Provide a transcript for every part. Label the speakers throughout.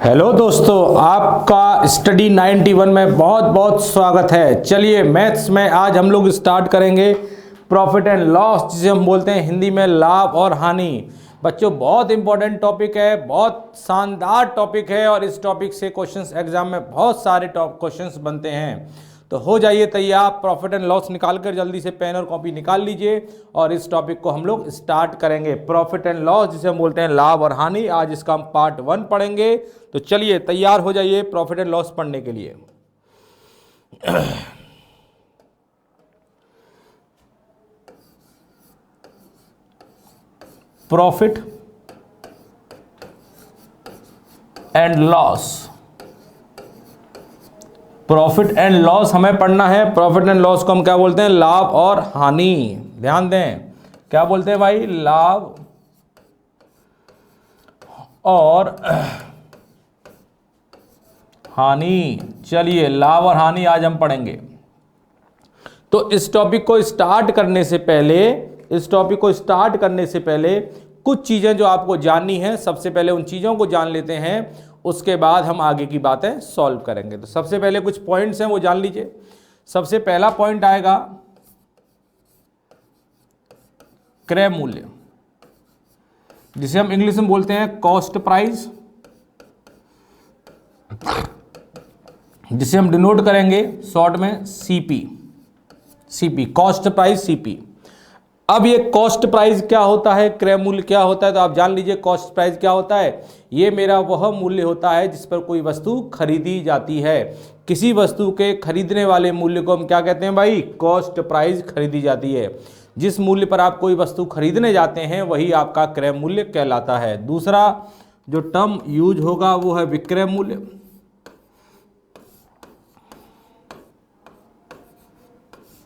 Speaker 1: Hello दोस्तों, आपका study 91 में बहुत बहुत स्वागत है। चलिए मैथ्स में आज हम लोग स्टार्ट करेंगे प्रॉफिट एंड लॉस, जिसे हम बोलते हैं हिंदी में लाभ और हानि। बच्चों बहुत इंपॉर्टेंट टॉपिक है, बहुत शानदार टॉपिक है और इस टॉपिक से क्वेश्चंस एग्जाम में बहुत सारे क्वेश्चंस बनते हैं। तो हो जाइए तैयार, प्रॉफिट एंड लॉस निकाल कर जल्दी से पेन और कॉपी निकाल लीजिए और इस टॉपिक को हम लोग स्टार्ट करेंगे। प्रॉफिट एंड लॉस जिसे हम बोलते हैं लाभ और हानि, आज इसका हम पार्ट 1 पढ़ेंगे। तो चलिए तैयार हो जाइए प्रॉफिट एंड लॉस पढ़ने के लिए। Profit and loss, profit and loss हमें पढ़ना है। प्रॉफिट एंड लॉस को हम क्या बोलते हैं? लाभ और हानि। ध्यान दें, क्या बोलते हैं भाई? लाभ और हानि। चलिए लाभ और हानि आज हम पढ़ेंगे। तो इस टॉपिक को स्टार्ट करने से पहले कुछ चीजें जो आपको जाननी है, सबसे पहले उन चीजों को जान लेते हैं, उसके बाद हम आगे की बातें सॉल्व करेंगे। तो सबसे पहले कुछ पॉइंट्स हैं वो जान लीजिए। सबसे पहला पॉइंट आएगा क्रय मूल्य, जिसे हम इंग्लिश में बोलते हैं कॉस्ट प्राइस, जिसे हम डिनोट करेंगे शॉर्ट में सीपी, कॉस्ट प्राइस सीपी। अब ये कॉस्ट प्राइस क्या होता है, क्रय मूल्य क्या होता है, तो आप जान लीजिए कॉस्ट प्राइस क्या होता है। ये मेरा वह मूल्य होता है जिस पर कोई वस्तु खरीदी जाती है। किसी वस्तु के खरीदने वाले मूल्य को हम क्या कहते हैं भाई? कॉस्ट प्राइस खरीदी जाती है। जिस मूल्य पर आप कोई वस्तु खरीदने जाते हैं वही आपका क्रय मूल्य कहलाता है। दूसरा जो टर्म यूज होगा वो है विक्रय मूल्य,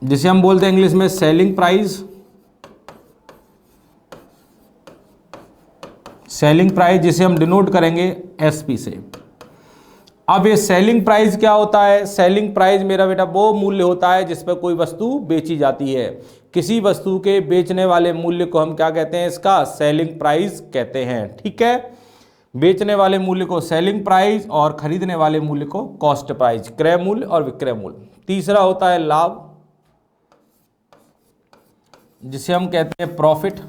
Speaker 1: जिसे हम बोलते हैं इंग्लिश में सेलिंग प्राइस। सेलिंग प्राइस जिसे हम डिनोट करेंगे एसपी से। अब ये सेलिंग प्राइस क्या होता है? सेलिंग प्राइस मेरा बेटा वो मूल्य होता है जिस पर कोई वस्तु बेची जाती है। किसी वस्तु के बेचने वाले मूल्य को हम क्या कहते हैं? इसका सेलिंग प्राइस कहते हैं। ठीक है, बेचने वाले मूल्य को सेलिंग प्राइस और खरीदने वाले मूल्य को कॉस्ट प्राइस, क्रय मूल्य और विक्रय मूल्य। तीसरा होता है लाभ, जिसे हम कहते हैं प्रॉफिट,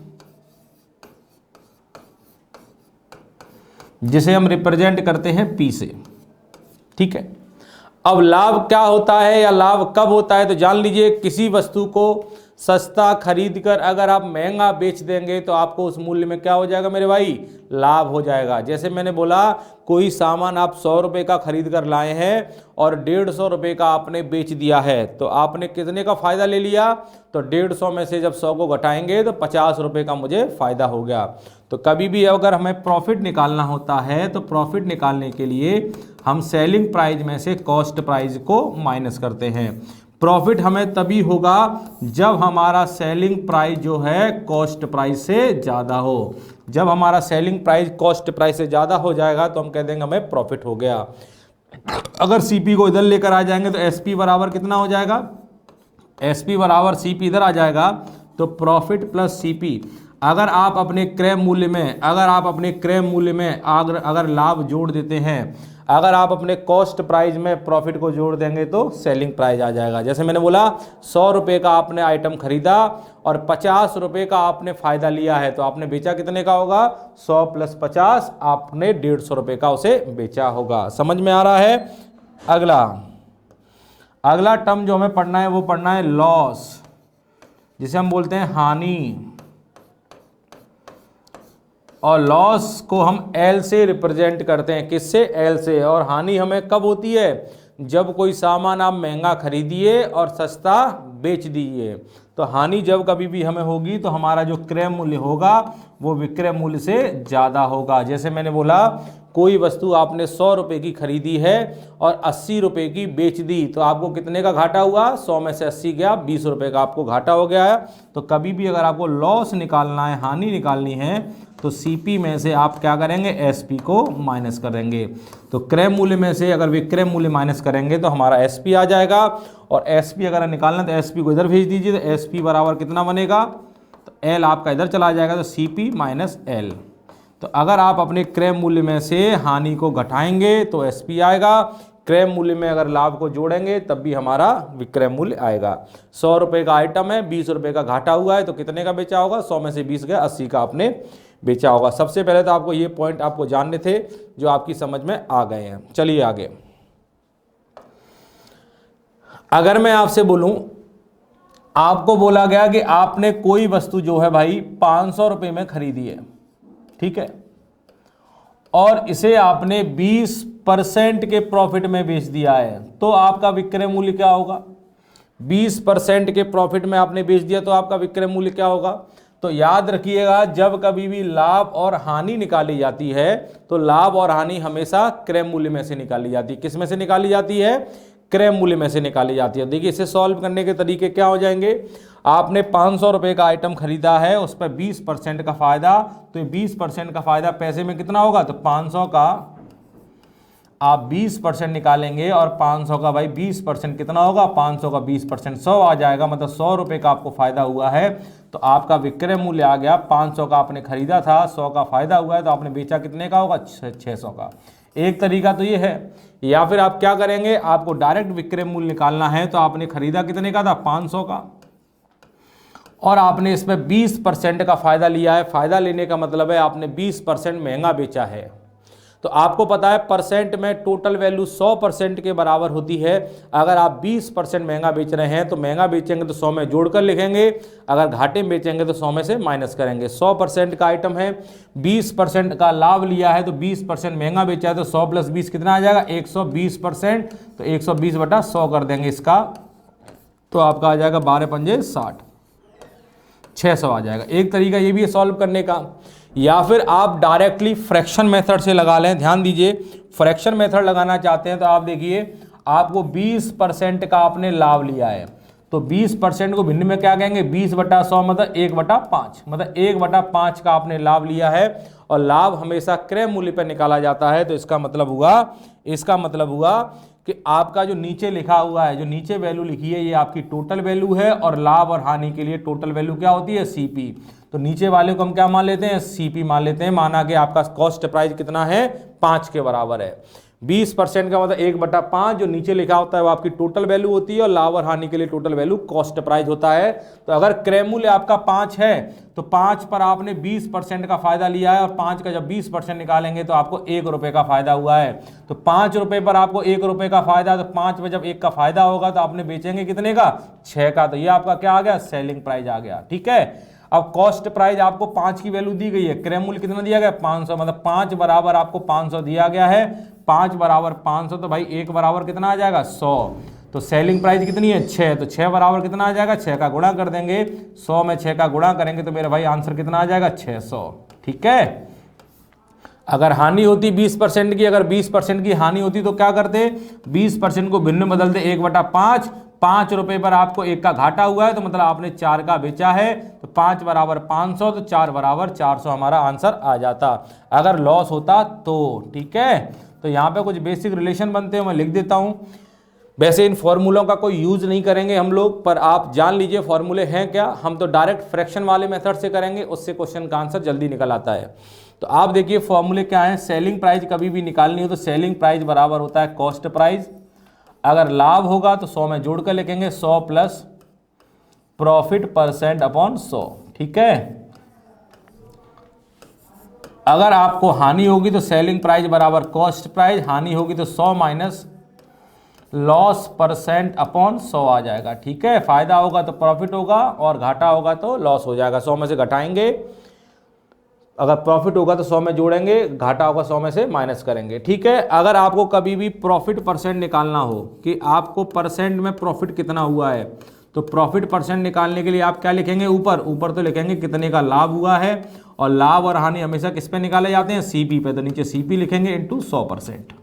Speaker 1: जिसे हम रिप्रेजेंट करते हैं पी से। ठीक है, अब लाभ क्या होता है या लाभ कब होता है, तो जान लीजिए किसी वस्तु को सस्ता खरीद कर अगर आप महंगा बेच देंगे तो आपको उस मूल्य में क्या हो जाएगा मेरे भाई? लाभ हो जाएगा। जैसे मैंने बोला, कोई सामान आप 100 रुपये का खरीद कर लाए हैं और 150 रुपये का आपने बेच दिया है, तो आपने कितने का फायदा ले लिया? तो 150 में से जब 100 को घटाएंगे तो 50 रुपये का मुझे फायदा हो गया। तो कभी भी अगर हमें प्रॉफिट निकालना होता है तो प्रॉफिट निकालने के लिए हम सेलिंग प्राइस में से कॉस्ट प्राइस को माइनस करते हैं। प्रॉफिट हमें तभी होगा जब हमारा सेलिंग प्राइस जो है कॉस्ट प्राइस से ज़्यादा हो। जब हमारा सेलिंग प्राइस कॉस्ट प्राइस से ज़्यादा हो जाएगा तो हम कह देंगे हमें प्रॉफिट हो गया। अगर सीपी को इधर लेकर आ जाएंगे तो एसपी बराबर कितना हो जाएगा? एसपी बराबर सीपी इधर आ जाएगा, तो प्रॉफिट प्लस सीपी। अगर आप अपने क्रय मूल्य में अगर लाभ जोड़ देते हैं, अगर आप अपने कॉस्ट प्राइस में प्रॉफिट को जोड़ देंगे तो सेलिंग प्राइस आ जाएगा। जैसे मैंने बोला 100 रुपये का आपने आइटम खरीदा और 50 रुपये का आपने फायदा लिया है, तो आपने बेचा कितने का होगा? 100 + 50, आपने 150 रुपये का उसे बेचा होगा। समझ में आ रहा है? अगला टर्म जो हमें पढ़ना है वो पढ़ना है लॉस, जिसे हम बोलते हैं हानि। और लॉस को हम एल से रिप्रेजेंट करते हैं। किससे? एल से। और हानि हमें कब होती है? जब कोई सामान आप महंगा खरीदिए और सस्ता बेच दीजिए। तो हानि जब कभी भी हमें होगी तो हमारा जो क्रय मूल्य होगा वो विक्रय मूल्य से ज़्यादा होगा। जैसे मैंने बोला, कोई वस्तु आपने 100 रुपये की खरीदी है और 80 रुपये की बेच दी, तो आपको कितने का घाटा हुआ? 100 में से 80 गया, 20 रुपये का आपको घाटा हो गया है। तो कभी भी अगर आपको लॉस निकालना है, हानि निकालनी है, तो सीपी में से आप क्या करेंगे? एसपी को माइनस करेंगे। तो क्रय मूल्य में से अगर विक्रय मूल्य माइनस करेंगे तो हमारा एसपी आ जाएगा। और एसपी अगर निकालना तो एसपी को इधर भेज दीजिए, तो एसपी बराबर कितना बनेगा? तो एल आपका इधर चला जाएगा, तो सीपी माइनस एल। तो अगर आप अपने क्रय मूल्य में से हानि को घटाएंगे तो एसपी आएगा, क्रय मूल्य में अगर लाभ को जोड़ेंगे तब भी हमारा विक्रय मूल्य आएगा। 100 रुपये का आइटम है, 20 रुपये का घाटा हुआ है, तो कितने का बेचा होगा? 100 में से 20 गया, 80 का आपने बेचा होगा। सबसे पहले तो आपको ये पॉइंट आपको जानने थे जो आपकी समझ में आ गए हैं। चलिए आगे। अगर मैं आपसे बोलूं, आपको बोला गया कि आपने कोई वस्तु जो है भाई 500 रुपये में खरीदी है, ठीक है, और इसे आपने 20% के प्रॉफिट में बेच दिया है, तो आपका विक्रय मूल्य क्या होगा? 20% के प्रॉफिट में आपने बेच दिया तो आपका विक्रय मूल्य क्या होगा? तो याद रखिएगा, जब कभी भी लाभ और हानि निकाली जाती है तो लाभ और हानि हमेशा क्रय मूल्य में से निकाली जाती है। किस में से निकाली जाती है? क्रय मूल्य में से निकाली जाती है। देखिए इसे सॉल्व करने के तरीके क्या हो जाएंगे। आपने 500 रुपये का आइटम खरीदा है, उस पर 20% का फायदा, तो 20% का फायदा पैसे में कितना होगा? तो 500 का आप 20% निकालेंगे और 500 का भाई 20% कितना होगा? 500 का 20% 100 आ जाएगा, मतलब 100 रुपये का आपको फायदा हुआ है, तो आपका विक्रय मूल्य आ गया 500 का आपने खरीदा था, 100 का फायदा हुआ है, तो आपने बेचा कितने का होगा? 600 का। एक तरीका तो ये है। या फिर आप क्या करेंगे, आपको डायरेक्ट विक्रय मूल्य निकालना है, तो आपने खरीदा कितने का था? 500 का, और आपने इसमें 20% का फायदा लिया है। फायदा लेने का मतलब है आपने 20% महंगा बेचा है। तो आपको पता है परसेंट में टोटल वैल्यू 100% के बराबर होती है। अगर आप 20% महंगा बेच रहे हैं तो महंगा बेचेंगे तो 100 में जोड़कर लिखेंगे, अगर घाटे में बेचेंगे तो 100 में से माइनस करेंगे। 100% का आइटम है, 20% का लाभ लिया है, तो 20% महंगा बेचा है, तो 100 + 20 कितना आ जाएगा? 120%। तो 120/100 कर देंगे इसका, तो आपका आ जाएगा 12 पंजे 60, 600 आ जाएगा। एक तरीका ये भी है सॉल्व करने का। या फिर आप डायरेक्टली फ्रैक्शन मेथड से लगा लें। ध्यान दीजिए, फ्रैक्शन मेथड लगाना चाहते हैं तो आप देखिए, आपको 20% का आपने लाभ लिया है, तो 20% को भिन्न में क्या कहेंगे? 20/100 मतलब 1/5, मतलब 1/5 का आपने लाभ लिया है, और लाभ हमेशा क्रय मूल्य पर निकाला जाता है। तो इसका मतलब हुआ कि आपका जो नीचे लिखा हुआ है, जो नीचे वैल्यू लिखी है, ये आपकी टोटल वैल्यू है, और लाभ और हानि के लिए टोटल वैल्यू क्या होती है? सीपी। तो नीचे वाले को हम क्या मान लेते हैं? सीपी मान लेते हैं। माना कि आपका कॉस्ट प्राइस कितना है? 5 के बराबर है। 20% का मतलब 1/5, जो नीचे लिखा होता है वो आपकी टोटल वैल्यू होती है, और लाभ और हानि के लिए टोटल वैल्यू कॉस्ट प्राइस होता है। तो अगर क्रय मूल्य आपका 5 है, तो 5 पर आपने 20% का फायदा लिया है, और 5 का जब 20% निकालेंगे तो आपको 1 रुपये का फायदा हुआ है। तो 5 रुपये पर आपको 1 रुपये का फायदा, तो 5 में जब 1 का फायदा होगा तो आपने बेचेंगे कितने का? 6 का। तो ये आपका क्या आ गया? सेलिंग प्राइस आ गया। ठीक है। अब कॉस्ट प्राइस आपको 5 की वैल्यू दी गई है, क्रय मूल्य कितना दिया गया? 500, मतलब 5 बराबर आपको 500 दिया गया है। 5 बराबर 500, तो भाई 1 बराबर कितना आ जाएगा? 100। तो सेलिंग प्राइस कितनी है? 6। तो 6 बराबर कितना आ जाएगा? 6 का गुणा कर देंगे, 100 में 6 का गुणा करेंगे तो मेरे भाई आंसर कितना आ जाएगा? 600। ठीक है। अगर हानि होती 20% की, अगर 20% की हानि होती तो क्या करते? 20% को भिन्न बदलते 1/5। 5 रुपये पर आपको 1 का घाटा हुआ है, तो मतलब आपने 4 का बेचा है, तो 5 बराबर 500, तो 4 बराबर 400 हमारा आंसर आ जाता। अगर लॉस होता तो। ठीक है। तो यहाँ पे कुछ बेसिक रिलेशन बनते हैं, मैं लिख देता हूँ। वैसे इन फॉर्मूलों का कोई यूज नहीं करेंगे हम लोग, पर आप जान लीजिए फॉर्मूले हैं क्या। हम तो डायरेक्ट फ्रैक्शन वाले मेथड से करेंगे, उससे क्वेश्चन का आंसर जल्दी निकल आता है। तो आप देखिए फॉर्मूले क्या है। सेलिंग प्राइस कभी भी निकालनी हो तो सेलिंग प्राइस बराबर होता है कॉस्ट प्राइस। अगर लाभ होगा तो 100 में जोड़कर लिखेंगे, 100 प्लस प्रॉफिट % अपॉन 100। ठीक है। अगर आपको हानि होगी तो सेलिंग प्राइस बराबर कॉस्ट प्राइस, हानि होगी तो 100 माइनस लॉस % अपॉन 100 आ जाएगा। ठीक है। फायदा होगा तो प्रॉफिट होगा, और घाटा होगा तो लॉस हो जाएगा। 100 में से घटाएंगे, अगर प्रॉफिट होगा तो 100 में जोड़ेंगे, घाटा होगा 100 में से माइनस करेंगे। ठीक है। अगर आपको कभी भी प्रॉफिट % निकालना हो कि आपको % में प्रॉफिट कितना हुआ है, तो प्रॉफिट % निकालने के लिए आप क्या लिखेंगे? ऊपर तो लिखेंगे कितने का लाभ हुआ है, और लाभ और हानि हमेशा किस पे निकाले जाते हैं? सीपी पे। तो नीचे सीपी लिखेंगे इंटू 100%।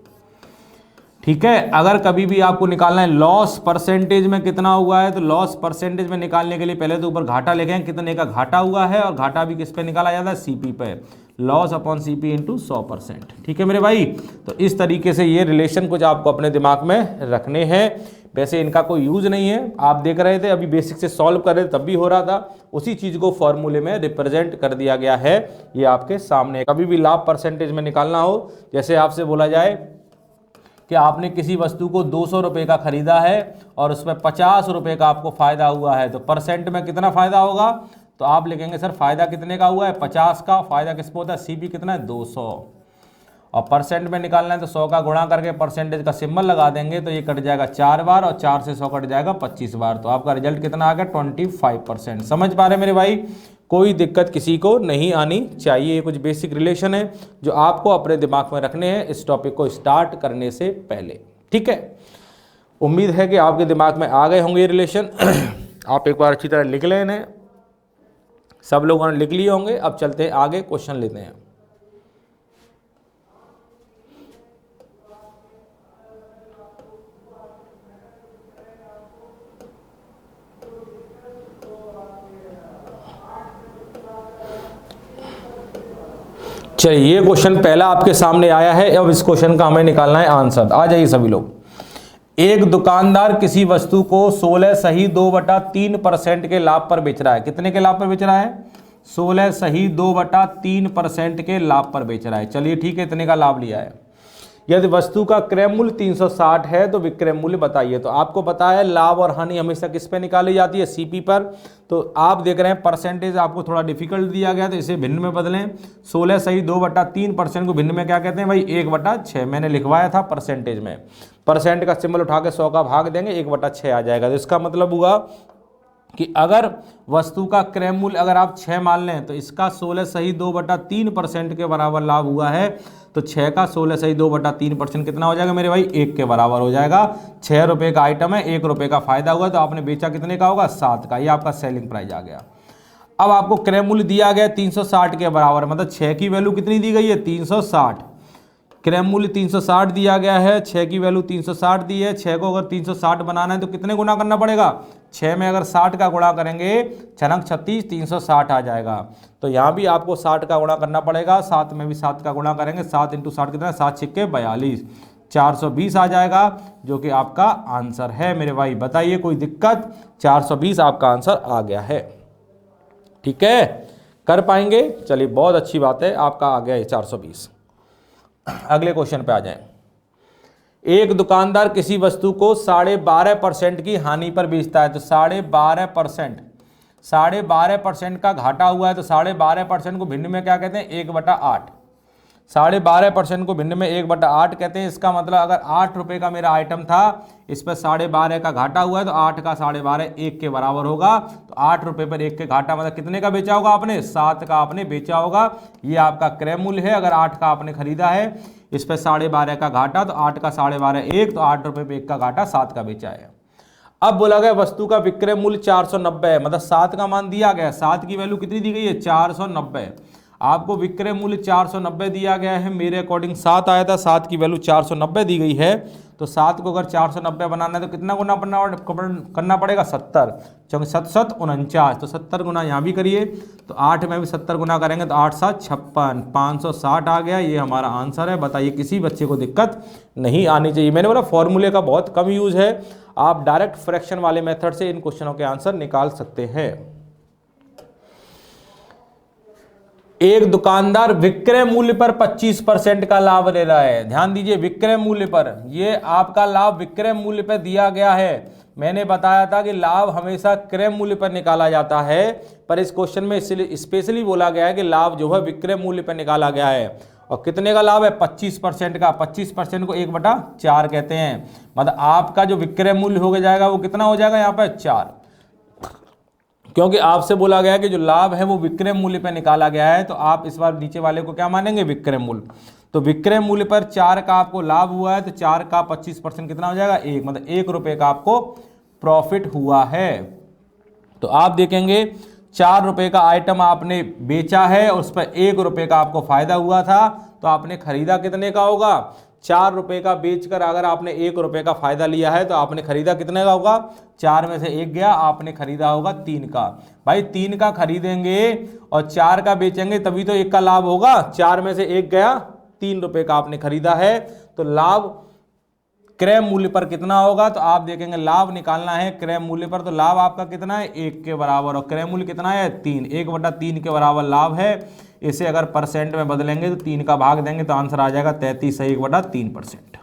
Speaker 1: ठीक है। अगर कभी भी आपको निकालना है लॉस परसेंटेज में कितना हुआ है, तो लॉस परसेंटेज में निकालने के लिए पहले तो ऊपर घाटा लिखें, कितने का घाटा हुआ है, और घाटा भी किस पे निकाला जाता है, सीपी पे, लॉस अपॉन सीपी इंटू 100%। ठीक है मेरे भाई। तो इस तरीके से ये रिलेशन कुछ आपको अपने दिमाग में रखने हैं। वैसे इनका कोई यूज नहीं है, आप देख रहे थे अभी बेसिक से सॉल्व कर रहे थे तब भी हो रहा था, उसी चीज को फॉर्मूले में रिप्रेजेंट कर दिया गया है। ये आपके सामने कभी भी लाभ परसेंटेज में निकालना हो, जैसे आपसे बोला जाए कि आपने किसी वस्तु को 200 रुपये का खरीदा है और उसमें 50 रुपये का आपको फायदा हुआ है, तो परसेंट में कितना फायदा होगा, तो आप लिखेंगे सर फायदा कितने का हुआ है, 50 का। फायदा किस पे होता है, सीपी कितना है, 200, और परसेंट में निकालना है तो 100 का गुणा करके परसेंटेज का सिंबल लगा देंगे, तो ये कट जाएगा 4 बार, और 4 से 100 कट जाएगा 25 बार, तो आपका रिजल्ट कितना आ गया, 25%। समझ पा रहे मेरे भाई, कोई दिक्कत किसी को नहीं आनी चाहिए। ये कुछ बेसिक रिलेशन है जो आपको अपने दिमाग में रखने हैं इस टॉपिक को स्टार्ट करने से पहले। ठीक है, उम्मीद है कि आपके दिमाग में आ गए होंगे ये रिलेशन। आप एक बार अच्छी तरह लिख लें इन्हें, सब लोगों ने लिख लिए होंगे। अब चलते हैं आगे, क्वेश्चन लेते हैं। चलिए, ये क्वेश्चन पहला आपके सामने आया है। अब इस क्वेश्चन का हमें निकालना है आंसर। आ जाइए सभी लोग। एक दुकानदार किसी वस्तु को 16(2/3% के लाभ पर बेच रहा है। कितने के लाभ पर बेच रहा है, 16(2/3% के लाभ पर बेच रहा है। चलिए ठीक है, इतने का लाभ लिया है। यदि वस्तु का क्रय मूल्य 360 है तो विक्रय मूल्य बताइए। तो आपको पता है लाभ और हानि हमेशा किस पे निकाली जाती है, सीपी पर। तो आप देख रहे हैं परसेंटेज आपको थोड़ा डिफिकल्ट दिया गया, तो इसे भिन्न में बदलें। 16(2/3% को भिन्न में क्या कहते हैं भाई, 1/6 मैंने लिखवाया था परसेंटेज में। परसेंट का सिंबल उठा के 100 का भाग देंगे, 1/6 आ जाएगा। तो इसका मतलब हुआ कि अगर वस्तु का क्रय मूल्य अगर आप 6 मान लें तो इसका 16(2/3% के बराबर लाभ हुआ है, तो 6 का 16(2/3% कितना हो जाएगा मेरे भाई, 1 के बराबर हो जाएगा। 6 रुपये का आइटम है, 1 रुपये का फायदा हुआ, तो आपने बेचा कितने का होगा, 7 का। ये आपका सेलिंग प्राइस आ गया। अब आपको क्रय मूल्य दिया गया 360 के बराबर, मतलब 6 की वैल्यू कितनी दी गई है, 360। क्रय मूल्य 360 दिया गया है, 6 की वैल्यू 360 दी है। 6 को अगर 360 बनाना है तो कितने गुना करना पड़ेगा, 6 में अगर 60 का गुणा करेंगे, 6 36, 360 आ जाएगा। तो यहाँ भी आपको 60 का गुणा करना पड़ेगा, 7 में भी 7 का गुणा करेंगे, 7 × 60 कितना, 7 × 42, 420 आ जाएगा, जो कि आपका आंसर है मेरे भाई। बताइए कोई दिक्कत, 420 आपका आंसर आ गया है। ठीक है, कर पाएंगे, चलिए बहुत अच्छी बात है, आपका आ गया है 420। अगले क्वेश्चन पे आ जाएं। एक दुकानदार किसी वस्तु को 12.5% की हानि पर बेचता है। तो 12.5% का घाटा हुआ है, तो 12.5% को भिन्न में क्या कहते हैं, 1/8। 12.5% को भिन्न में 1/8 कहते हैं। इसका मतलब अगर 8 रुपये का मेरा आइटम था, इस पर 12.5 का घाटा हुआ है, तो 8 का 12.5 1 के बराबर होगा। तो 8 रुपये पर 1 के घाटा मतलब कितने का बेचा होगा आपने, 7 का आपने बेचा होगा। ये आपका क्रय मूल्य है। अगर 8 का आपने खरीदा है, इस पर 12.5 का घाटा, तो 8 का 12.5 1, तो 8 रुपये पर 1 का घाटा, 7 का बेचा है। अब बोला गया वस्तु का विक्रय मूल्य 490 है, मतलब 7 का मान दिया गया, 7 की वैल्यू कितनी दी गई है, 490। आपको विक्रय मूल्य 490 दिया गया है, मेरे अकॉर्डिंग 7 आया था, 7 की वैल्यू 490 दी गई है। तो 7 को अगर 490 बनाना है तो कितना गुना करना पड़ेगा, 70, 7 7 49, तो 70 गुना यहाँ भी करिए। तो 8 में भी 70 गुना करेंगे तो 8 7 56, 560 आ गया। ये हमारा आंसर है। बताइए किसी बच्चे को दिक्कत नहीं आनी चाहिए। मैंने बोला फॉर्मूले का बहुत कम यूज़ है, आप डायरेक्ट फ्रैक्शन वाले मेथड से इन क्वेश्चनों के आंसर निकाल सकते हैं। एक दुकानदार विक्रय मूल्य पर 25% का लाभ ले रहा है। ध्यान दीजिए, विक्रय मूल्य पर, ये आपका लाभ विक्रय मूल्य पर दिया गया है। मैंने बताया था कि लाभ हमेशा क्रय मूल्य पर निकाला जाता है, पर इस क्वेश्चन में इसलिए स्पेशली बोला गया है कि लाभ जो है विक्रय मूल्य पर निकाला गया है। और कितने का लाभ है, 25% का। 25% को 1/4 कहते हैं। मतलब आपका जो विक्रय मूल्य हो जाएगा वो कितना हो जाएगा यहाँ पर, 4, क्योंकि आपसे बोला गया कि जो लाभ है वो विक्रय मूल्य पर निकाला गया है। तो आप इस बार नीचे वाले को क्या मानेंगे, विक्रय मूल्य। तो विक्रय मूल्य पर 4 का आपको लाभ हुआ है, तो 4 का 25% कितना हो जाएगा, 1, मतलब 1 रुपये का आपको प्रॉफिट हुआ है। तो आप देखेंगे 4 रुपये का आइटम आपने बेचा है, उस पर 1 रुपये का आपको फायदा हुआ था, तो आपने खरीदा कितने का होगा, ₹4 का बेचकर अगर आपने ₹1 का फायदा लिया है तो आपने खरीदा कितने का होगा? 4 में से 1 गया, आपने खरीदा होगा 3 का। भाई 3 का खरीदेंगे और 4 का बेचेंगे तभी तो 1 का लाभ होगा। 4 में से 1 गया, ₹3 का आपने खरीदा है, तो लाभ क्रय मूल्य पर कितना होगा? तो आप देखेंगे लाभ निकालना है क्रय मूल्य पर, तो लाभ आपका कितना है? 1 के बराबर, और क्रय मूल्य कितना है? 3। 1/3 के बराबर लाभ है। इसे अगर परसेंट में बदलेंगे तो 3 का भाग देंगे तो आंसर आ जाएगा 33 सही 1/3%।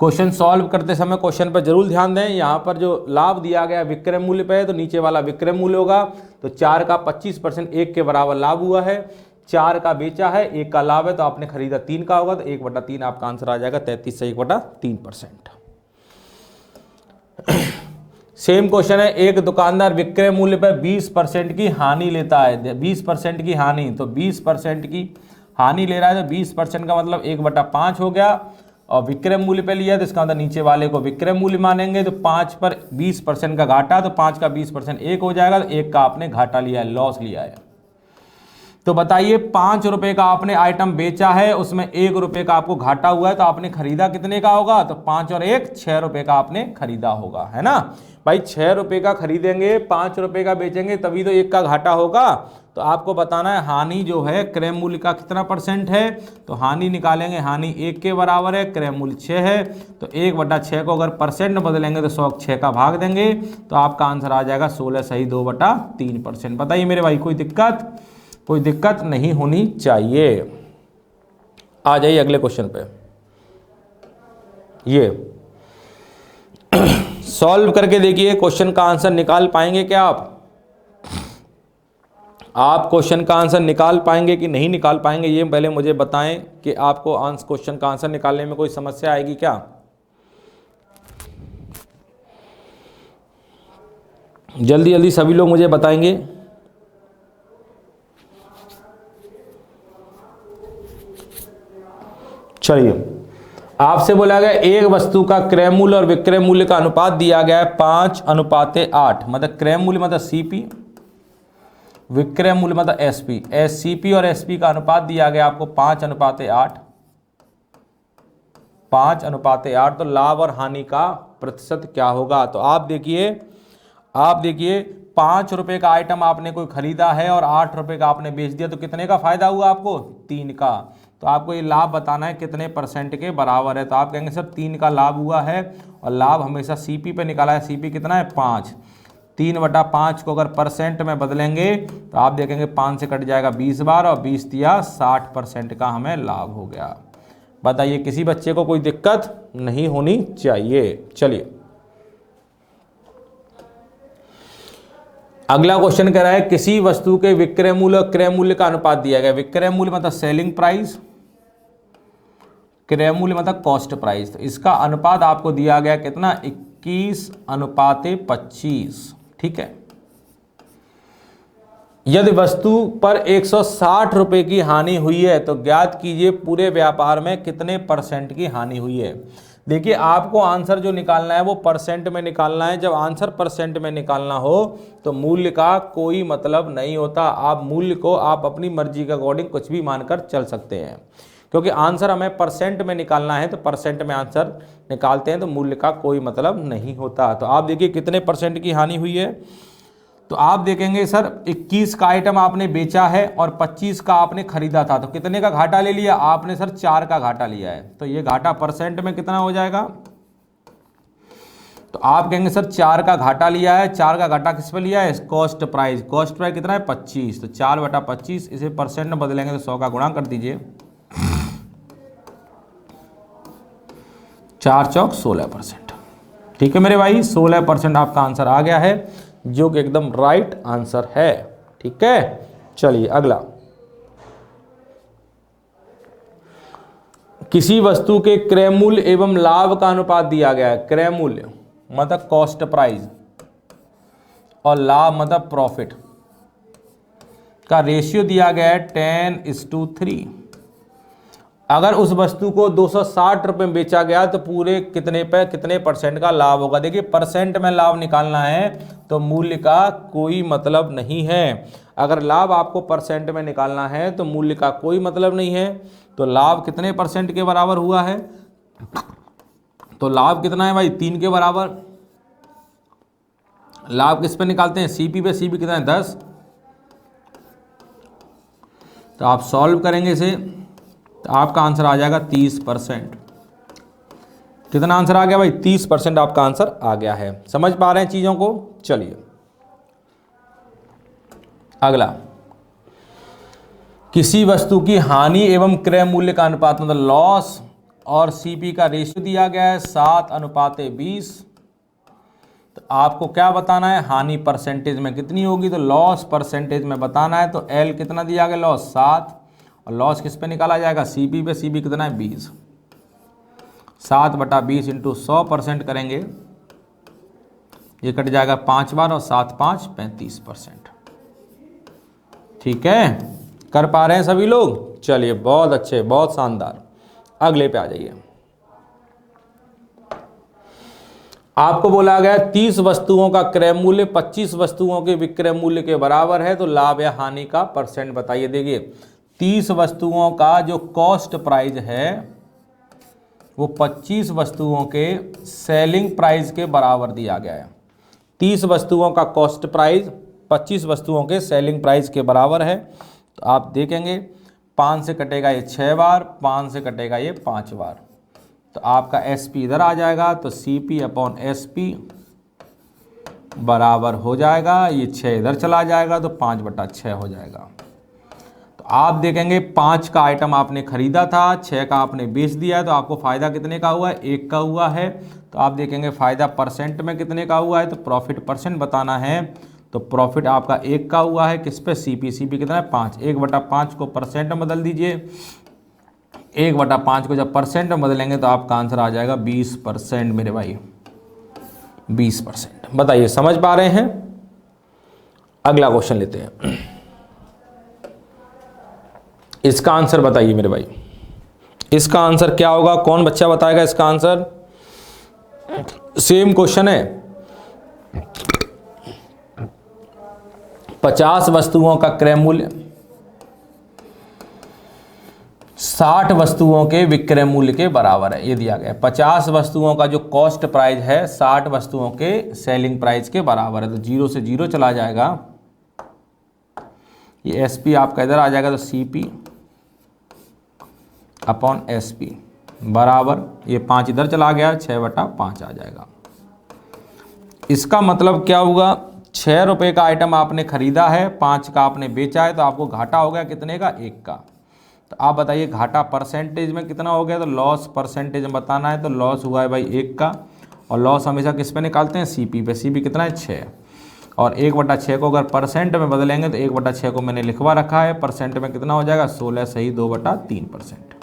Speaker 1: क्वेश्चन सॉल्व करते समय क्वेश्चन पर जरूर ध्यान दें। यहाँ पर जो लाभ दिया गया विक्रय मूल्य पे है तो नीचे वाला विक्रय मूल्य होगा, तो 4 का 25% 1 के बराबर लाभ हुआ है। 4 का बेचा है, 1 का लाभ है, तो आपने खरीदा 3 का होगा, तो 1/3 आपका आंसर आ जाएगा 33 से 1/3%। सेम क्वेश्चन है, एक दुकानदार विक्रय मूल्य पर 20% की हानि लेता है। 20% की हानि, तो 20% की हानि ले रहा है तो 20% का मतलब 1/5 हो गया, और विक्रय मूल्य पे लिया तो इसका मतलब नीचे वाले को विक्रय मूल्य मानेंगे, तो 5 पर 20% का घाटा, तो 5 का 20% 1 हो जाएगा, तो 1 का आपने घाटा लिया है, लॉस लिया है। तो बताइए ₹5 का आपने आइटम बेचा है, उसमें ₹1 का आपको घाटा हुआ है, तो आपने खरीदा कितने का होगा? तो 5 और 1 ₹6 का आपने खरीदा होगा, है ना भाई। ₹6 का खरीदेंगे, ₹5 का बेचेंगे तभी तो 1 का घाटा होगा। तो आपको बताना है हानि जो है क्रय मूल्य का कितना % है, तो हानि निकालेंगे, हानि 1 के बराबर है, क्रय मूल्य 6 है, तो 1/6 को अगर परसेंट में बदलेंगे तो 100 6 का भाग देंगे, तो आपका आंसर आ जाएगा 16 सही 2/3%। बताइए मेरे भाई कोई दिक्कत? कोई दिक्कत नहीं होनी चाहिए। आ जाइए अगले क्वेश्चन पे। ये सॉल्व करके देखिए, क्वेश्चन का आंसर निकाल पाएंगे क्या आप क्वेश्चन का आंसर निकाल पाएंगे कि नहीं निकाल पाएंगे, ये पहले मुझे बताएं कि आपको क्वेश्चन का आंसर निकालने में कोई समस्या आएगी क्या? जल्दी जल्दी सभी लोग मुझे बताएंगे। चलिए, आपसे बोला गया एक वस्तु का क्रय मूल्य और विक्रय मूल्य का अनुपात दिया गया है 5:8, मतलब क्रय मूल्य मतलब सीपी, विक्रय मूल्य मतलब एसपी। सीपी और एसपी का अनुपात दिया गया आपको 5:8, 5:8, तो लाभ और हानि का प्रतिशत क्या होगा? तो आप देखिए ₹5 का आइटम आपने कोई खरीदा है और ₹8 का आपने बेच दिया, तो कितने का फायदा हुआ आपको? 3 का। तो आपको ये लाभ बताना है कितने % के बराबर है, तो आप कहेंगे सर 3 का लाभ हुआ है, और लाभ हमेशा सीपी पे निकाला है, सीपी कितना है? 5। 3/5 को अगर % में बदलेंगे तो आप देखेंगे 5 से कट जाएगा 20 बार, और 20 दिया 60% का हमें लाभ हो गया। बताइए किसी बच्चे को कोई दिक्कत नहीं होनी चाहिए। चलिए अगला क्वेश्चन कह रहा है, किसी वस्तु के विक्रय मूल्य और क्रय मूल्य का अनुपात दिया गया। विक्रय मूल्य मतलब सेलिंग प्राइस, क्रय मूल्य मतलब कॉस्ट प्राइस, तो इसका अनुपात आपको दिया गया कितना? 21:25। ठीक है। यदि वस्तु पर ₹160 की हानि हुई है तो ज्ञात कीजिए पूरे व्यापार में कितने % की हानि हुई है। देखिए आपको आंसर जो निकालना है वो % में निकालना है। जब आंसर % में निकालना हो तो मूल्य का कोई मतलब नहीं होता। आप मूल्य को आप अपनी मर्जी के अकॉर्डिंग कुछ भी मानकर चल सकते हैं, क्योंकि आंसर हमें % में निकालना है, तो % में आंसर निकालते हैं तो मूल्य का कोई मतलब नहीं होता। तो आप देखिए कितने % की हानि हुई है, तो आप देखेंगे सर 21 का आइटम आपने बेचा है और 25 का आपने खरीदा था, तो कितने का घाटा ले लिया आपने? सर 4 का घाटा लिया है, तो ये घाटा % में कितना हो जाएगा? तो आप कहेंगे सर 4 का घाटा लिया है, 4 का घाटा किस पे लिया है? Cost price. कॉस्ट प्राइस कितना है? 25, तो 4/25, इसे % में बदलेंगे तो 100 का गुणा कर दीजिए, 4 चौक 16%। ठीक है मेरे भाई, 16% आपका आंसर आ गया है, जो कि एकदम राइट आंसर है। ठीक है, चलिए अगला, किसी वस्तु के क्रय मूल्य एवं लाभ का अनुपात दिया गया है। क्रय मूल्य मतलब कॉस्ट प्राइस और लाभ मतलब प्रॉफिट का रेशियो दिया गया है 10:3, अगर उस वस्तु को 260 रुपये में बेचा गया तो पूरे कितने पे कितने परसेंट का लाभ होगा। देखिए परसेंट में लाभ निकालना है तो मूल्य का कोई मतलब नहीं है। अगर लाभ आपको परसेंट में निकालना है तो मूल्य का कोई मतलब नहीं है। तो लाभ कितने परसेंट के बराबर हुआ है, तो लाभ कितना है भाई 3 के बराबर। लाभ किस पे निकालते हैं, सीपी पे। सीपी कितना है 10। तो आप सॉल्व करेंगे इसे तो आपका आंसर आ जाएगा 30%। कितना आंसर आ गया भाई, 30% आपका आंसर आ गया है। समझ पा रहे हैं चीजों को। चलिए अगला, किसी वस्तु की हानि एवं क्रय मूल्य का अनुपात, मतलब लॉस और सीपी का रेशियो दिया गया है 7:20। तो आपको क्या बताना है, हानि परसेंटेज में कितनी होगी, तो लॉस परसेंटेज में बताना है। तो एल कितना दिया गया, लॉस 7, और लॉस किस पे निकाला जाएगा, सीपी पे। सीपी कितना है 20। 7/20 इंटू 100% करेंगे, ये कट जाएगा 5 बार, और 7 5 35%। ठीक है, कर पा रहे हैं सभी लोग। चलिए बहुत अच्छे, बहुत शानदार। अगले पे आ जाइए। आपको बोला गया 30 वस्तुओं का क्रय मूल्य 25 वस्तुओं के विक्रय मूल्य के बराबर है, तो लाभ या हानि का परसेंट बताइए। देखिए 30 वस्तुओं का जो कॉस्ट प्राइस है वो 25 वस्तुओं के सेलिंग प्राइस के बराबर दिया गया है। 30 वस्तुओं का कॉस्ट प्राइस 25 वस्तुओं के सेलिंग प्राइस के बराबर है। तो आप देखेंगे 5 से कटेगा ये 6 बार, 5 से कटेगा ये 5 बार, तो आपका एसपी इधर आ जाएगा। तो सीपी अपॉन एसपी बराबर हो जाएगा, ये 6 इधर चला जाएगा तो 5/6 हो जाएगा। तो आप देखेंगे 5 का आइटम आपने खरीदा था, 6 का आपने बेच दिया है, तो आपको फ़ायदा कितने का हुआ है, 1 का हुआ है। तो आप देखेंगे फ़ायदा परसेंट में कितने का हुआ है, तो प्रॉफिट परसेंट बताना है। तो प्रॉफिट आपका 1 का हुआ है, किस पे, सीपी। सीपी कितना है 5। 1/5 को परसेंट में बदल दीजिए। 1/5 को जब परसेंट में बदलेंगे तो आपका आंसर आ जाएगा 20% मेरे भाई, 20%। बताइए समझ पा रहे हैं। अगला क्वेश्चन लेते हैं, इसका आंसर बताइए मेरे भाई। इसका आंसर क्या होगा, कौन बच्चा बताएगा इसका आंसर। सेम क्वेश्चन है, 50 वस्तुओं का क्रय मूल्य 60 वस्तुओं के विक्रय मूल्य के बराबर है, ये दिया गया है। 50 वस्तुओं का जो कॉस्ट प्राइस है 60 वस्तुओं के सेलिंग प्राइस के बराबर है। तो 0 से 0 चला जाएगा, ये एसपी आपका इधर आ जाएगा। तो सीपी अपॉन एसपी बराबर, ये 5 इधर चला गया, 6/5 आ जाएगा। इसका मतलब क्या हुआ, 6 रुपये का आइटम आपने खरीदा है, 5 का आपने बेचा है, तो आपको घाटा हो गया कितने का, 1 का। तो आप बताइए घाटा परसेंटेज में कितना हो गया, तो लॉस परसेंटेज में बताना है। तो लॉस हुआ है भाई 1 का, और लॉस हमेशा किस पे निकालते हैं, सीपी पे। सीपी कितना है 6, और 1/6 को अगर परसेंट में बदलेंगे तो 1/6 को मैंने लिखवा रखा है, परसेंट में कितना हो जाएगा, 16 सही 2/3%।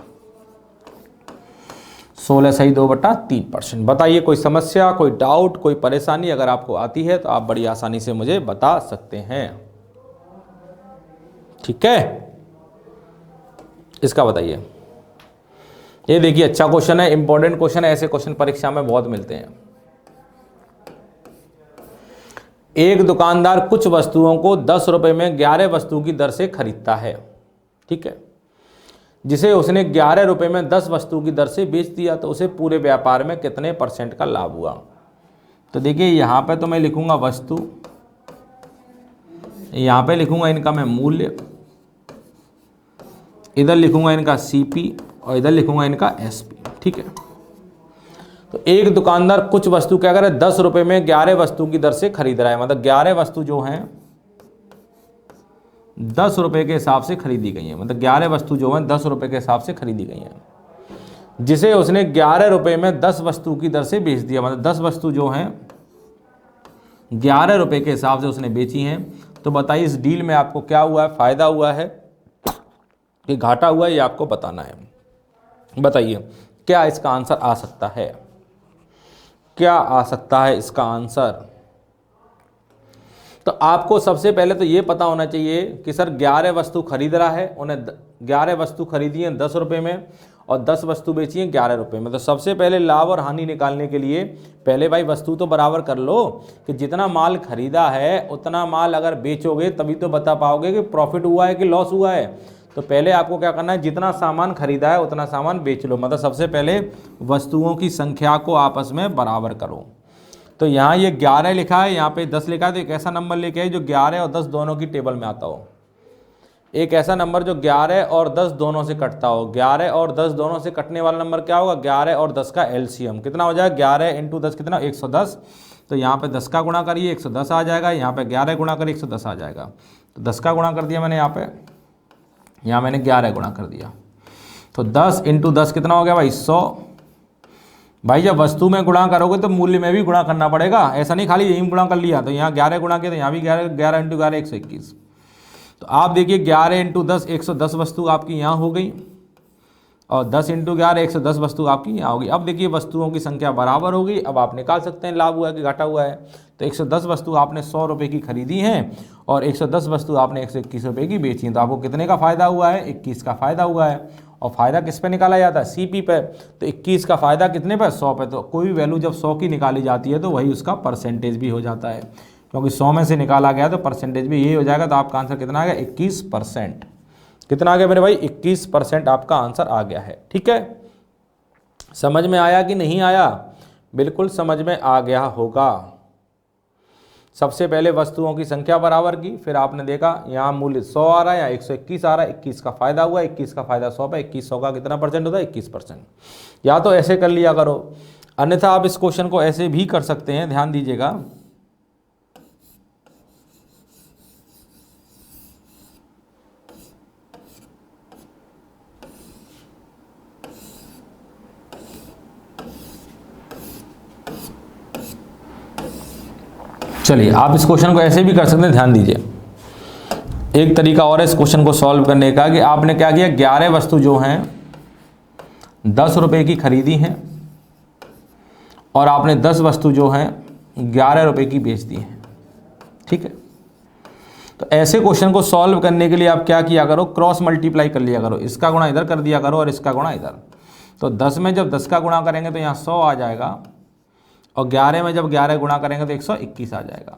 Speaker 1: 16 सही 2/3%। बताइए कोई समस्या, कोई डाउट, कोई परेशानी अगर आपको आती है तो आप बड़ी आसानी से मुझे बता सकते हैं। ठीक है, इसका बताइए। ये देखिए अच्छा क्वेश्चन है, इंपॉर्टेंट क्वेश्चन है, ऐसे क्वेश्चन परीक्षा में बहुत मिलते हैं। एक दुकानदार कुछ वस्तुओं को 10 रुपये में 11 वस्तु की दर से खरीदता है, ठीक है, जिसे उसने 11 रुपये में 10 वस्तु की दर से बेच दिया, तो उसे पूरे व्यापार में कितने परसेंट का लाभ हुआ। तो देखिए यहाँ पे तो मैं लिखूंगा वस्तु, यहाँ पे लिखूंगा इनका मैं मूल्य, इधर लिखूंगा इनका सीपी, और इधर लिखूंगा इनका एसपी। ठीक है, तो एक दुकानदार कुछ वस्तु क्या करे, 10 रुपये में 11 वस्तु की दर से खरीद रहा है, मतलब 11 वस्तु जो हैं 10 रुपये के हिसाब से खरीदी गई हैं, मतलब 11 वस्तु जो हैं 10 रुपये के हिसाब से खरीदी गई हैं, जिसे उसने 11 रुपये में 10 वस्तु की दर से बेच दिया, मतलब 10 वस्तु जो हैं 11 रुपये के हिसाब से उसने बेची हैं। तो बताइए इस डील में आपको क्या हुआ है, फ़ायदा हुआ है कि घाटा हुआ है, ये आपको बताना है। बताइए क्या इसका आंसर आ सकता है, क्या आ सकता है इसका आंसर। तो आपको सबसे पहले तो ये पता होना चाहिए कि सर 11 वस्तु खरीद रहा है, उन्हें 11 वस्तु खरीदी है 10 रुपये में और 10 वस्तु बेची है 11 रुपये में। तो सबसे पहले लाभ और हानि निकालने के लिए पहले भाई वस्तु तो बराबर कर लो कि जितना माल खरीदा है उतना माल अगर बेचोगे तभी तो बता पाओगे कि प्रॉफिट हुआ है कि लॉस हुआ है। तो पहले आपको क्या करना है, जितना सामान खरीदा है उतना सामान बेच लो। मतलब सबसे पहले वस्तुओं की संख्या को आपस में बराबर करो। तो यहाँ ये 11 लिखा है, यहाँ पे 10 लिखा है, तो एक ऐसा नंबर लेके आए जो 11 और 10 दोनों की टेबल में आता हो। एक ऐसा नंबर जो 11 और 10 दोनों से कटता हो। 11 और 10 दोनों से कटने वाला नंबर क्या होगा, 11 और 10 का एलसीएम कितना हो जाएगा, 11 × 10 कितना, 110। तो यहाँ पे 10 का गुणा करिए 110 आ जाएगा, यहाँ पे 11 गुणा करिए 110 आ जाएगा। तो 10 का गुणा कर दिया मैंने, यहाँ मैंने 11 गुणा कर दिया। तो 10 × 10 कितना हो गया भाई, 100। भाई जब वस्तु में गुणा करोगे तो मूल्य में भी गुणा करना पड़ेगा, ऐसा नहीं खाली यहीं गुणा कर लिया। तो यहाँ 11 गुणा किया तो यहाँ भी 11 × 11 121। तो आप देखिए 11 × 10 110 वस्तु आपकी यहाँ हो गई और 10 × 11 110 वस्तु आपकी यहाँ होगी। अब देखिए वस्तुओं की संख्या बराबर हो गई। अब आप निकाल सकते हैं लाभ हुआ है कि घाटा हुआ है। तो 110 वस्तु आपने 100 रुपये की खरीदी हैं और 110 वस्तु आपने 121 रुपये की बेची हैं। तो आपको कितने का फ़ायदा हुआ है, 21 का फ़ायदा हुआ है। और फ़ायदा किस पे निकाला जाता है, सीपी पे। तो 21 का फ़ायदा कितने पे, 100 पे। तो कोई भी वैल्यू जब 100 की निकाली जाती है तो वही उसका परसेंटेज भी हो जाता है, क्योंकि 100 में से निकाला गया तो परसेंटेज भी यही हो जाएगा। तो आपका आंसर कितना आ गया, 21%। कितना आ गया मेरे भाई, 21% आपका आंसर आ गया है। ठीक है, समझ में आया कि नहीं आया, बिल्कुल समझ में आ गया होगा। सबसे पहले वस्तुओं की संख्या बराबर की, फिर आपने देखा यहाँ मूल्य 100 आ रहा है, यहाँ 121 आ रहा है, 21 का फायदा हुआ, 21 का फायदा 100 पे, 21 100 का कितना परसेंट होता है, 21%। या तो ऐसे कर लिया करो, अन्यथा आप इस क्वेश्चन को ऐसे भी कर सकते हैं। ध्यान दीजिएगा, चलिए आप इस क्वेश्चन को ऐसे भी कर सकते हैं। ध्यान दीजिए, एक तरीका और है इस क्वेश्चन को सॉल्व करने का कि आपने क्या किया, 11 वस्तु जो हैं 10 रुपये की खरीदी हैं और आपने 10 वस्तु जो हैं 11 रुपये की बेच दी हैं। ठीक है, तो ऐसे क्वेश्चन को सॉल्व करने के लिए आप क्या किया करो, क्रॉस मल्टीप्लाई कर लिया करो। इसका गुणा इधर कर दिया करो और इसका गुणा इधर। तो 10 में जब 10 का गुणा करेंगे तो यहाँ 100 आ जाएगा और 11 में जब 11 गुणा करेंगे तो 121 आ जाएगा।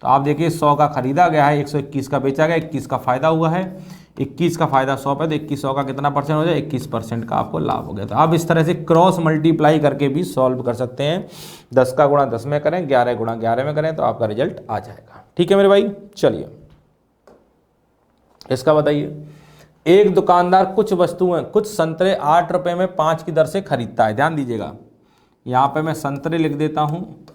Speaker 1: तो आप देखिए 100 का खरीदा गया है, 121 का बेचा गया, 21 का फायदा हुआ है, 21 का फायदा 100 पे, तो 21 100 का कितना परसेंट हो जाए, 21% का आपको लाभ हो गया। तो आप इस तरह से क्रॉस मल्टीप्लाई करके भी सॉल्व कर सकते हैं। 10 का गुणा 10 में करें, 11 गुणा 11 में करें तो आपका रिजल्ट आ जाएगा। ठीक है मेरे भाई, चलिए इसका बताइए। एक दुकानदार कुछ वस्तुएं, कुछ संतरे 8 रुपये में 5 की दर से खरीदता है। ध्यान दीजिएगा, यहाँ पे मैं संतरे लिख देता हूँ,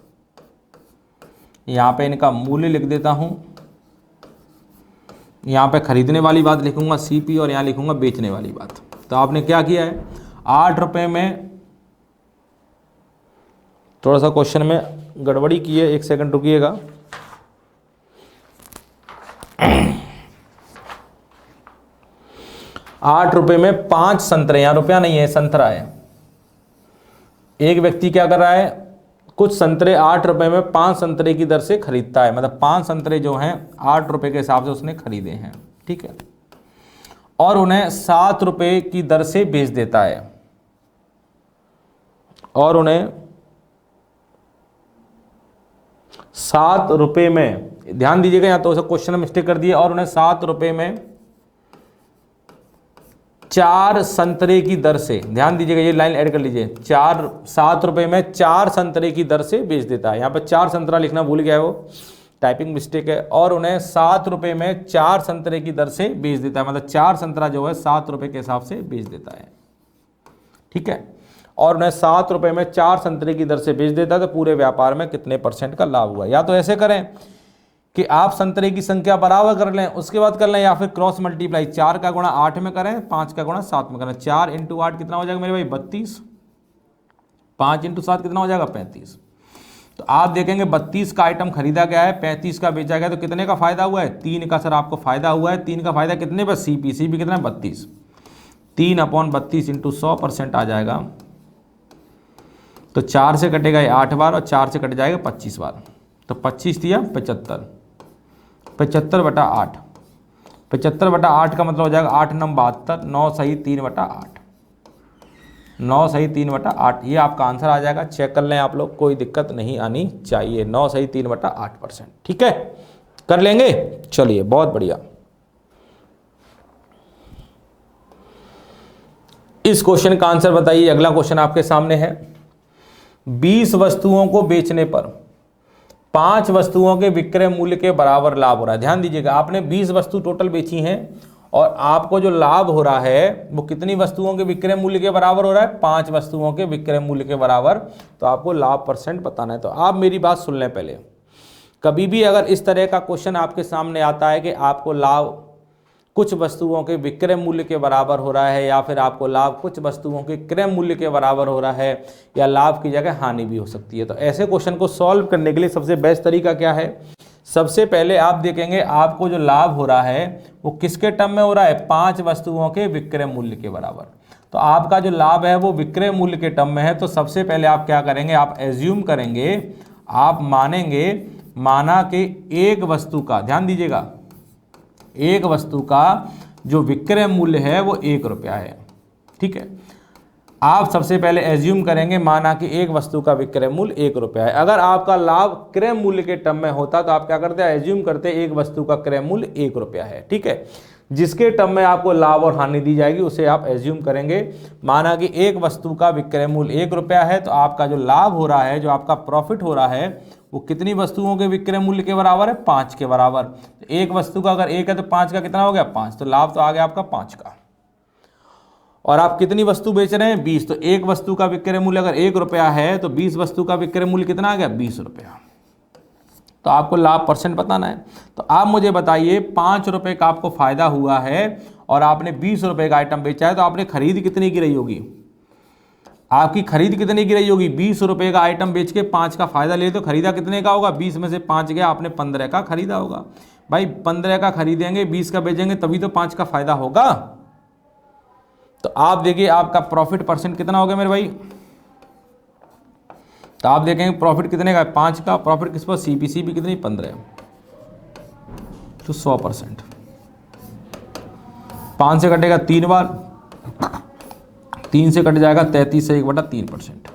Speaker 1: यहाँ पे इनका मूल्य लिख देता हूँ, यहाँ पे खरीदने वाली बात लिखूंगा सीपी और यहाँ लिखूंगा बेचने वाली बात। तो आपने क्या किया है, 8 रुपये में, थोड़ा सा क्वेश्चन में गड़बड़ी की है, 1 सेकंड रुकिएगा। आठ रुपये में 5 संतरे, यहाँ रुपया नहीं है संतरा है। एक व्यक्ति क्या कर रहा है, कुछ संतरे 8 रुपये में 5 संतरे की दर से खरीदता है। मतलब 5 संतरे जो हैं 8 रुपये के हिसाब से उसने खरीदे हैं। ठीक है, और उन्हें 7 रुपये की दर से बेच देता है, और उन्हें 7 रुपये में, ध्यान दीजिएगा यहाँ तो क्वेश्चन में मिस्टेक कर दिया, और उन्हें 7 रुपये में 4 संतरे की दर से, ध्यान दीजिएगा ये लाइन ऐड कर लीजिए, 7 रुपये में 4 संतरे की दर से बेच देता है। यहाँ पर 4 संतरा लिखना भूल गया है, वो टाइपिंग मिस्टेक है। और उन्हें 7 रुपये में 4 संतरे की दर से बेच देता है, मतलब 4 संतरा जो है 7 रुपये के हिसाब से बेच देता है। ठीक है, और उन्हें 7 रुपये में 4 संतरे की दर से बेच देता है। तो पूरे व्यापार में कितने % का लाभ हुआ। या तो ऐसे करें कि आप संतरे की संख्या बराबर कर लें, उसके बाद कर लें, या फिर क्रॉस मल्टीप्लाई, 4 का गुणा 8 में करें, 5 का गुणा 7 में करें। 4 × 8 कितना हो जाएगा मेरे भाई, 32। 5 × 7 कितना हो जाएगा, 35। तो आप देखेंगे 32 का आइटम खरीदा गया है, 35 का बेचा गया, तो कितने का फायदा हुआ है, 3 का सर आपको फायदा हुआ है। 3 का फायदा कितने पर, सीपी कितना है, 32। 3/32 × 100% आ जाएगा। तो 4 से कटेगा ये 8 बार और 4 से कट जाएगा 25 बार, तो 25 दिया 75। 75/8, 75/8 का मतलब हो जाएगा 8 9 72, 9 सही 3/8, 9 सही 3/8, ये आपका आंसर आ जाएगा। चेक कर लें आप लोग, कोई दिक्कत नहीं आनी चाहिए। 9 सही 3/8%, ठीक है, कर लेंगे। चलिए बहुत बढ़िया। इस क्वेश्चन का आंसर बताइए। अगला क्वेश्चन आपके सामने है। 20 वस्तुओं को बेचने पर 5 वस्तुओं के विक्रय मूल्य के बराबर लाभ हो रहा है। ध्यान दीजिएगा, आपने 20 वस्तु टोटल बेची हैं और आपको जो लाभ हो रहा है वो कितनी वस्तुओं के विक्रय मूल्य के बराबर हो रहा है? 5 वस्तुओं के विक्रय मूल्य के बराबर। तो आपको लाभ परसेंट बताना है। तो आप मेरी बात सुन लें पहले। कभी भी अगर इस तरह का क्वेश्चन आपके सामने आता है कि आपको लाभ कुछ वस्तुओं के विक्रय मूल्य के बराबर हो रहा है या फिर आपको लाभ कुछ वस्तुओं के क्रय मूल्य के बराबर हो रहा है या लाभ की जगह हानि भी हो सकती है, तो ऐसे क्वेश्चन को सॉल्व करने के लिए सबसे बेस्ट तरीका क्या है? सबसे पहले आप देखेंगे आपको जो लाभ हो रहा है वो किसके टर्म में हो रहा है? 5 वस्तुओं के विक्रय मूल्य के बराबर। तो आपका जो लाभ है वो विक्रय मूल्य के टर्म में है। तो सबसे पहले आप क्या करेंगे? आप एज्यूम करेंगे, आप मानेंगे, माना कि एक वस्तु का, ध्यान दीजिएगा, एक वस्तु का जो विक्रय मूल्य है वो 1 रुपया है। ठीक है, आप सबसे पहले एज्यूम करेंगे, माना कि एक वस्तु का विक्रय मूल्य 1 रुपया है। अगर आपका लाभ क्रय मूल्य के टर्म में होता तो आप क्या करते हैं? एज्यूम करते एक वस्तु का क्रय मूल्य 1 रुपया है। ठीक है, जिसके टर्म में आपको लाभ और हानि दी जाएगी उसे आप एज्यूम करेंगे। माना कि एक वस्तु का विक्रय मूल्य 1 रुपया है, तो आपका जो लाभ हो रहा है, जो आपका प्रॉफिट हो रहा है, वो कितनी वस्तुओं के विक्रय मूल्य के बराबर है? 5 के बराबर। एक वस्तु का अगर 1 है तो 5 का कितना हो गया? 5। तो लाभ तो आ गया आपका 5 का। और आप कितनी वस्तु बेच रहे हैं? 20। तो एक वस्तु का विक्रय मूल्य अगर 1 रुपया है तो 20 वस्तु का विक्रय मूल्य कितना आ गया? 20 रुपया। तो आपको लाभ परसेंट बताना है। तो आप मुझे बताइए, 5 रुपये का आपको फायदा हुआ है और आपने 20 रुपये का आइटम बेचा है, तो आपने खरीद कितनी की रही होगी? आपकी खरीद कितने की रही होगी? 20 रुपये का आइटम बेच के 5 का फायदा ले तो खरीदा कितने का होगा? 20 में से 5 गया, आपने 15 का खरीदा होगा। भाई 15 का खरीदेंगे, 20 का बेचेंगे, तभी तो 5 का फायदा होगा। तो आप देखिए आपका प्रॉफिट परसेंट कितना हो गया मेरे भाई? तो आप देखेंगे प्रॉफिट कितने का? 5 का। प्रॉफिट किस पर? सीपीसी भी कितनी? 15। तो 100%। 5 से कटेगा 3 बार, 3 से कट जाएगा 33 से 1/3%।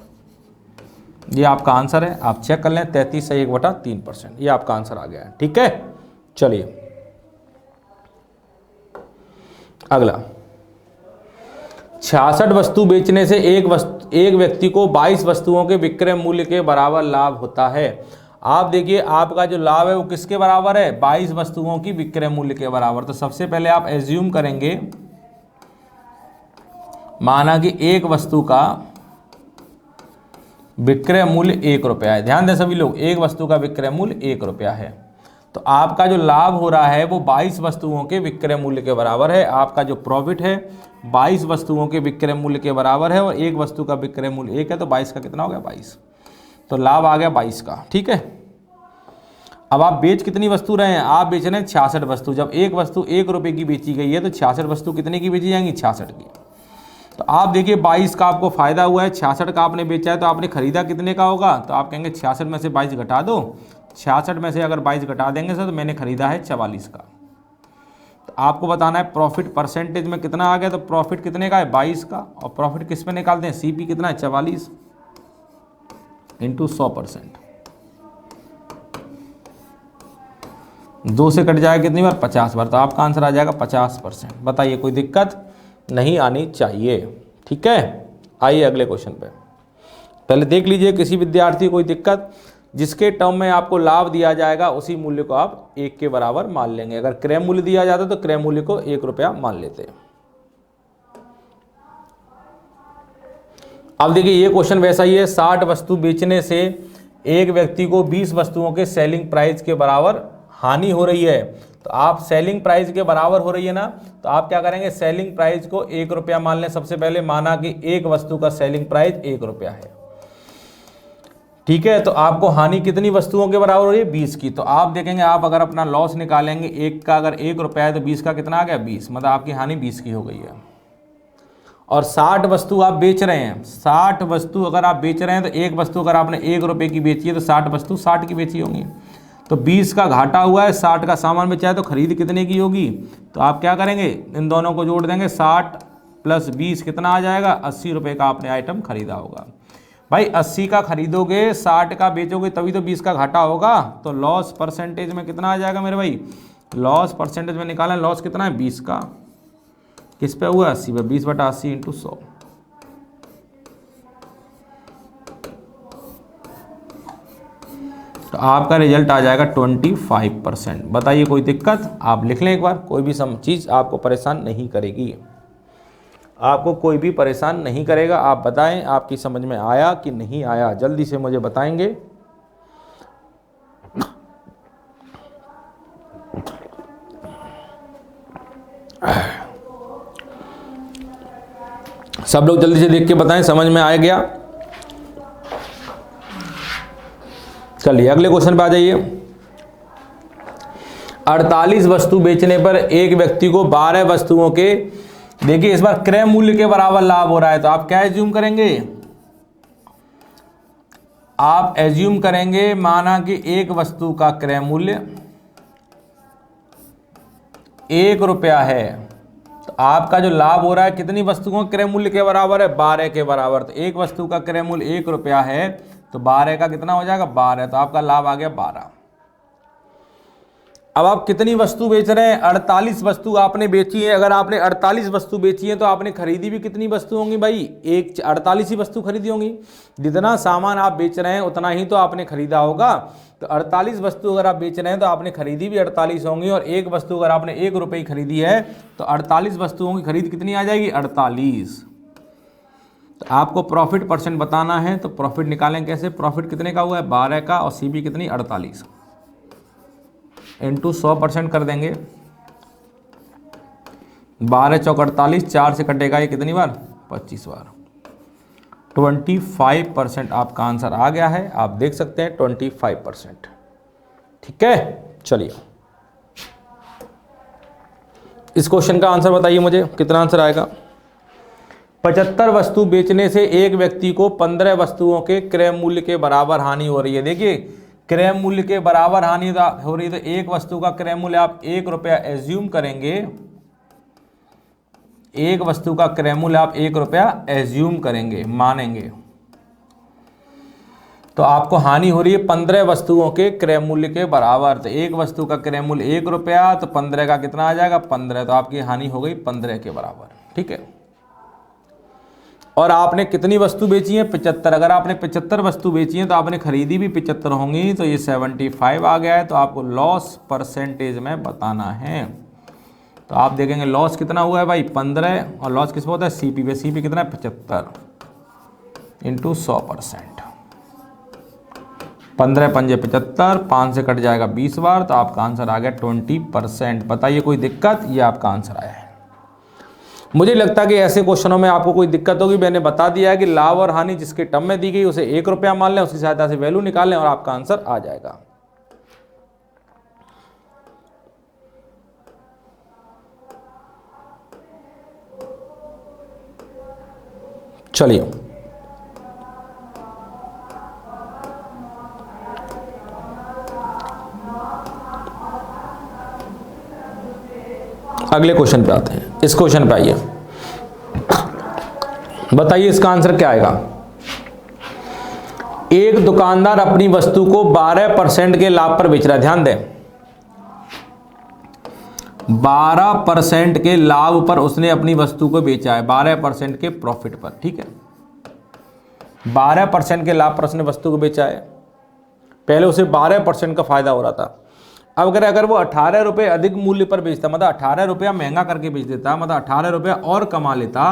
Speaker 1: ये आपका आंसर है। आप चेक कर लें, 33 से 1/3%, ये आपका आंसर आ गया है। ठीक है, चलिए अगला। 66 वस्तु बेचने से एक व्यक्ति को 22 वस्तुओं के विक्रय मूल्य के बराबर लाभ होता है। आप देखिए आपका जो लाभ है वो किसके बराबर है? 22 वस्तुओं की विक्रय मूल्य के बराबर। तो सबसे पहले आप एज्यूम करेंगे, माना कि एक वस्तु का विक्रय मूल्य 1 रुपया है। ध्यान दें सभी लोग, एक वस्तु का विक्रय मूल्य 1 रुपया है। तो आपका जो लाभ हो रहा है वो 22 वस्तुओं के विक्रय मूल्य के बराबर है। आपका जो प्रॉफिट है 22 वस्तुओं के विक्रय मूल्य के बराबर है और एक वस्तु का विक्रय मूल्य 1 है, तो 22 का कितना हो गया? 22। तो लाभ आ गया 22 का। ठीक है, अब आप बेच कितनी वस्तु रहे हैं? आप बेच रहे हैं 66 वस्तु। जब एक वस्तु 1 रुपये की बेची गई है तो 66 वस्तु कितने की बेची जाएंगी? 66 की। तो आप देखिए 22 का आपको फायदा हुआ है, 66 का आपने बेचा है, तो आपने खरीदा कितने का होगा? तो आप कहेंगे 66 में से 22 घटा दो। 66 में से अगर 22 घटा देंगे सर तो मैंने खरीदा है 44 का। तो आपको बताना है प्रॉफिट परसेंटेज में कितना आ गया। तो प्रॉफिट कितने का है? 22 का। और प्रॉफिट किस पे निकालते हैं? सीपी कितना है? 44 इंटू 100%। 2 से कट जाएगा कितनी बार? 50 बार। तो आपका आंसर आ जाएगा 50%। बताइए, कोई दिक्कत नहीं आनी चाहिए। ठीक है, आइए अगले क्वेश्चन पे। पहले देख लीजिए किसी विद्यार्थी को कोई दिक्कत, जिसके टर्म में आपको लाभ दिया जाएगा उसी मूल्य को आप 1 के बराबर मान लेंगे। अगर क्रय मूल्य दिया जाता तो क्रय मूल्य को 1 रुपया मान लेते। अब देखिए ये क्वेश्चन वैसा ही है। 60 वस्तु बेचने से एक व्यक्ति को 20 वस्तुओं के सेलिंग प्राइस के बराबर हानि हो रही है। तो आप सेलिंग प्राइस के बराबर हो रही है ना, तो आप क्या करेंगे? सेलिंग प्राइस को 1 रुपया मान लें। सबसे पहले माना कि एक वस्तु का सेलिंग प्राइस 1 रुपया है। ठीक है, तो आपको हानि कितनी वस्तुओं के बराबर हो रही है? 20 की। तो आप देखेंगे, आप अगर अपना लॉस निकालेंगे, एक का अगर 1 रुपया है तो 20 का कितना आ गया? 20। मतलब आपकी हानि 20 की हो गई है। और 60 वस्तु आप बेच रहे हैं। 60 वस्तु अगर आप बेच रहे हैं तो एक वस्तु अगर आपने 1 रुपये की बेची है तो 60 वस्तु 60 की बेची होंगी। तो 20 का घाटा हुआ है, 60 का सामान बेचा है, तो खरीद कितने की होगी? तो आप क्या करेंगे, इन दोनों को जोड़ देंगे, 60 + 20 कितना आ जाएगा? 80 रुपये का आपने आइटम खरीदा होगा। भाई 80 का खरीदोगे, 60 का बेचोगे, तभी तो 20 का घाटा होगा। तो लॉस परसेंटेज में कितना आ जाएगा मेरे भाई? लॉस परसेंटेज में निकालें, लॉस कितना है? 20 का। किस पे हुआ? 80 पे। 20/80 × 100। तो आपका रिजल्ट आ जाएगा 25%। बताइए कोई दिक्कत? आप लिख लें एक बार, कोई भी चीज़ आपको परेशान नहीं करेगी, आपको कोई भी परेशान नहीं करेगा। आप बताएं आपकी समझ में आया कि नहीं आया, जल्दी से मुझे बताएंगे। सब लोग जल्दी से देख के बताएं समझ में आ गया। चलिए अगले क्वेश्चन पे आ जाइए। 48 वस्तु बेचने पर एक व्यक्ति को 12 वस्तुओं के, देखिए इस बार क्रय मूल्य के बराबर लाभ हो रहा है, तो आप क्या एज्यूम करेंगे? आप एज्यूम करेंगे, माना कि एक वस्तु का क्रय मूल्य 1 रुपया है, तो आपका जो लाभ हो रहा है कितनी वस्तुओं के क्रय मूल्य के बराबर है? 12 के बराबर। तो एक वस्तु का क्रय मूल्य 1 रुपया है, तो 12 का कितना हो जाएगा? 12। तो आपका लाभ आ गया 12। अब आप कितनी वस्तु बेच रहे हैं? 48 वस्तु आपने बेची है। अगर आपने 48 वस्तु बेची है तो आपने खरीदी भी कितनी वस्तु होंगी भाई? 48 ही वस्तु खरीदी होंगी। जितना सामान आप बेच रहे हैं उतना ही तो आपने खरीदा होगा। तो 48 वस्तु अगर आप बेच रहे हैं तो आपने खरीदी भी 48 होंगी, और एक वस्तु अगर आपने 1 रुपये की खरीदी है तो 48 वस्तुओं की खरीद कितनी आ जाएगी? 48। तो आपको प्रॉफिट परसेंट बताना है, तो प्रॉफिट निकालें कैसे? प्रॉफिट कितने का हुआ है? 12 का, और सीपी कितनी? 48 × 100% कर देंगे। 12 चौक 48, 4 से कटेगा ये कितनी बार? 25 बार। 25% आपका आंसर आ गया है, आप देख सकते हैं 25%। ठीक है, चलिए इस क्वेश्चन का आंसर बताइए मुझे, कितना आंसर आएगा? 75 वस्तु बेचने से एक व्यक्ति को 15 वस्तुओं के क्रय मूल्य के बराबर हानि हो रही है। देखिए क्रय मूल्य के बराबर हानि हो रही है, तो एक वस्तु का क्रय मूल्य आप 1 रुपया एज्यूम करेंगे, एक वस्तु का क्रय मूल्य आप 1 रुपया एज्यूम करेंगे, मानेंगे, तो आपको हानि हो रही है 15 वस्तुओं के क्रय मूल्य के बराबर। तो एक वस्तु का क्रय मूल्य 1 रुपया, तो 15 का कितना आ जाएगा? 15। तो आपकी हानि हो गई 15 के बराबर। ठीक है, और आपने कितनी वस्तु बेची है? 75। अगर आपने 75 वस्तु बेची है तो आपने खरीदी भी 75 होंगी, तो ये 75 आ गया है। तो आपको लॉस परसेंटेज में बताना है। तो आप देखेंगे लॉस कितना हुआ है भाई? 15, और लॉस किस पे होता है? सीपी पे। सीपी कितना है? 75 × 100%। 15 पंजे 75, 5 से कट जाएगा 20 बार, तो आपका आंसर आ गया 20%। बताइए कोई दिक्कत? ये आपका आंसर आया है। मुझे लगता है कि ऐसे क्वेश्चनों में आपको कोई दिक्कत होगी। मैंने बता दिया है कि लाभ और हानि जिसके टर्म में दी गई उसे 1 रुपया मान लें, उसकी सहायता से वैल्यू निकाल लें और आपका आंसर आ जाएगा। चलिए अगले क्वेश्चन पे आते हैं। इस क्वेश्चन पे आइए, बताइए इसका आंसर क्या आएगा? एक दुकानदार अपनी वस्तु को 12% के लाभ पर बेच रहा है। ध्यान दें, 12% के लाभ पर उसने अपनी वस्तु को बेचा है, 12% के प्रॉफिट पर। ठीक है, 12% के लाभ पर उसने वस्तु को बेचा है। पहले उसे 12% का फायदा हो रहा था। अब अगर वो 18 रुपये अधिक मूल्य पर बेचता, मतलब 18 रुपया महंगा करके बेच देता, मतलब 18 रुपया और कमा लेता,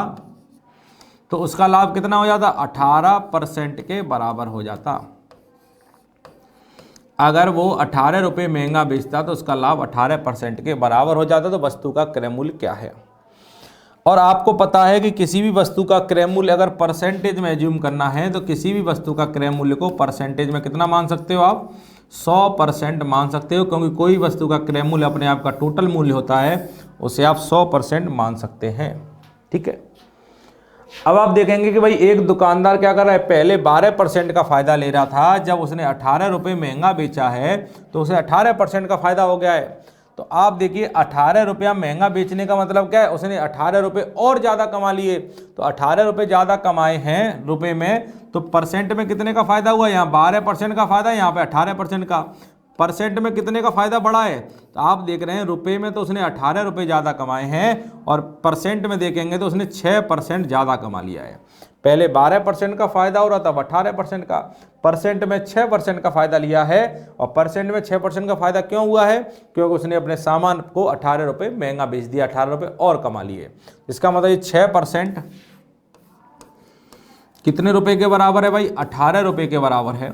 Speaker 1: तो उसका लाभ कितना हो जाता? 18% के बराबर हो जाता। अगर वो 18 रुपये महंगा बेचता तो उसका लाभ 18% के बराबर हो जाता। तो वस्तु का क्रय मूल्य क्या है? और आपको पता है कि किसी भी वस्तु का क्रय मूल्य अगर परसेंटेज में एज्यूम करना है तो किसी भी वस्तु का क्रय मूल्य को परसेंटेज में कितना मान सकते हो आप? 100% मान सकते हो, क्योंकि कोई वस्तु का क्रय मूल्य अपने आप का टोटल मूल्य होता है, उसे आप 100% मान सकते हैं। ठीक है, अब आप देखेंगे कि भाई एक दुकानदार क्या कर रहा है, पहले 12% का फायदा ले रहा था, जब उसने 18 रुपये महंगा बेचा है तो उसे 18% का फायदा हो गया है। तो आप देखिए 18 रुपया महंगा बेचने का मतलब क्या है, उसने 18 रुपये और ज़्यादा कमा लिए। तो 18 रुपये ज़्यादा कमाए हैं रुपए में, तो परसेंट में कितने का फायदा हुआ, यहाँ 12% का फायदा, यहाँ पे 18% का। परसेंट में कितने का फायदा बढ़ा है, तो आप देख रहे हैं रुपए में तो उसने 18 रुपये ज़्यादा कमाए हैं, और परसेंट में देखेंगे तो उसने 6% ज़्यादा कमा लिया है। पहले 12% का फायदा हो रहा था, अब 18% का। परसेंट में 6% का फायदा लिया है, और परसेंट में 6% का फायदा क्यों हुआ है, क्योंकि उसने अपने सामान को 18 रुपये महंगा बेच दिया, 18 रुपये और कमा लिए। इसका मतलब ये 6% कितने रुपए के बराबर है भाई, 18 रुपये के बराबर है।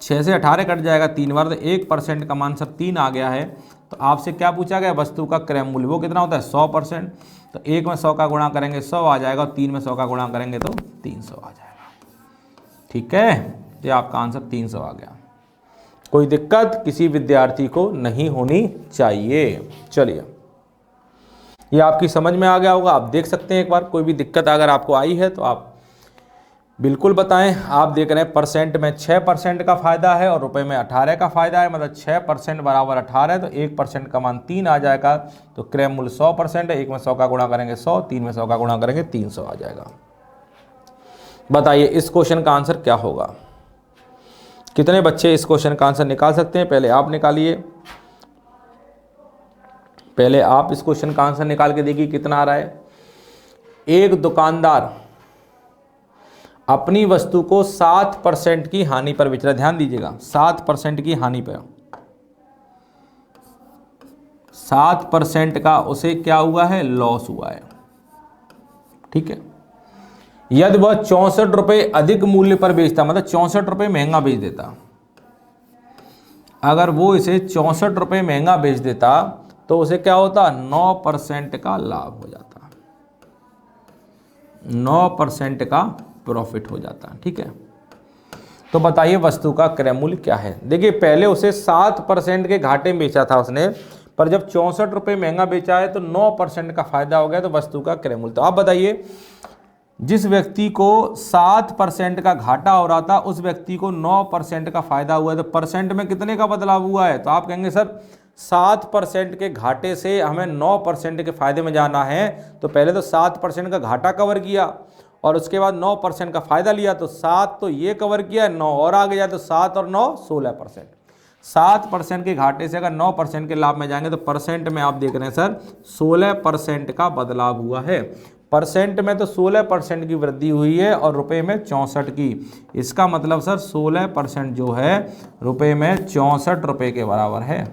Speaker 1: 6 से 18 कट जाएगा 3 बार, तो 1% का मान सर 3 आ गया है। तो आपसे क्या पूछा गया, वस्तु का क्रय मूल्य वो कितना होता है, 100%। तो 1 में 100 का गुणा करेंगे 100 आ जाएगा, और 3 में 100 का गुणा करेंगे तो 300 आ जाएगा। ठीक है, ये आपका आंसर 300 आ गया। कोई दिक्कत किसी विद्यार्थी को नहीं होनी चाहिए। चलिए, ये आपकी समझ में आ गया होगा, आप देख सकते हैं एक बार। कोई भी दिक्कत अगर आपको आई है तो आप बिल्कुल बताएं। आप देख रहे हैं परसेंट में 6% का फायदा है और रुपए में 18 का फायदा है, मतलब 6% बराबर 18, तो 1% का मान 3 आ जाएगा। तो क्रय मूल्य 100% है, 1 में 100 का गुणा करेंगे 100, 3 में 100 का गुणा करेंगे 300 आ जाएगा। बताइए इस क्वेश्चन का आंसर क्या होगा। कितने बच्चे इस क्वेश्चन का आंसर निकाल सकते हैं, पहले आप निकालिए। पहले आप इस क्वेश्चन का आंसर निकाल के देखिए कितना आ रहा है। एक दुकानदार अपनी वस्तु को 7% की हानि पर बेच रहा है। ध्यान दीजिएगा, 7% की हानि पर, 7% का उसे क्या हुआ है, लॉस हुआ है। ठीक है, यदि वह 64 रुपये अधिक मूल्य पर बेचता, मतलब 64 रुपये महंगा बेच देता, अगर वो इसे 64 रुपये महंगा बेच देता तो उसे क्या होता, 9% का लाभ हो जाता, 9% का प्रॉफिट हो जाता। ठीक है, तो बताइए वस्तु का क्रय मूल्य क्या है। देखिए पहले उसे 7% के घाटे में बेचा था उसने, पर जब 64 रुपये महंगा बेचा है तो 9% का फायदा हो गया, तो वस्तु का क्रय मूल्य। तो आप बताइए, जिस व्यक्ति को 7% का घाटा हो रहा था उस व्यक्ति को 9% का फायदा हुआ है, तो परसेंट में कितने का बदलाव हुआ है। तो आप कहेंगे सर 7% के घाटे से हमें 9% के फायदे में जाना है, तो पहले तो 7% का घाटा कवर किया और उसके बाद 9% का फायदा लिया, तो 7 तो ये कवर किया, 9 और आ गया, तो 7 और 9 16%। 7% के घाटे से अगर 9% के लाभ में जाएंगे तो परसेंट में आप देख रहे हैं सर 16% का बदलाव हुआ है। परसेंट में तो 16% की वृद्धि हुई है और रुपए में 64 की। इसका मतलब सर 16% जो है रुपए में 64 रुपये के बराबर है।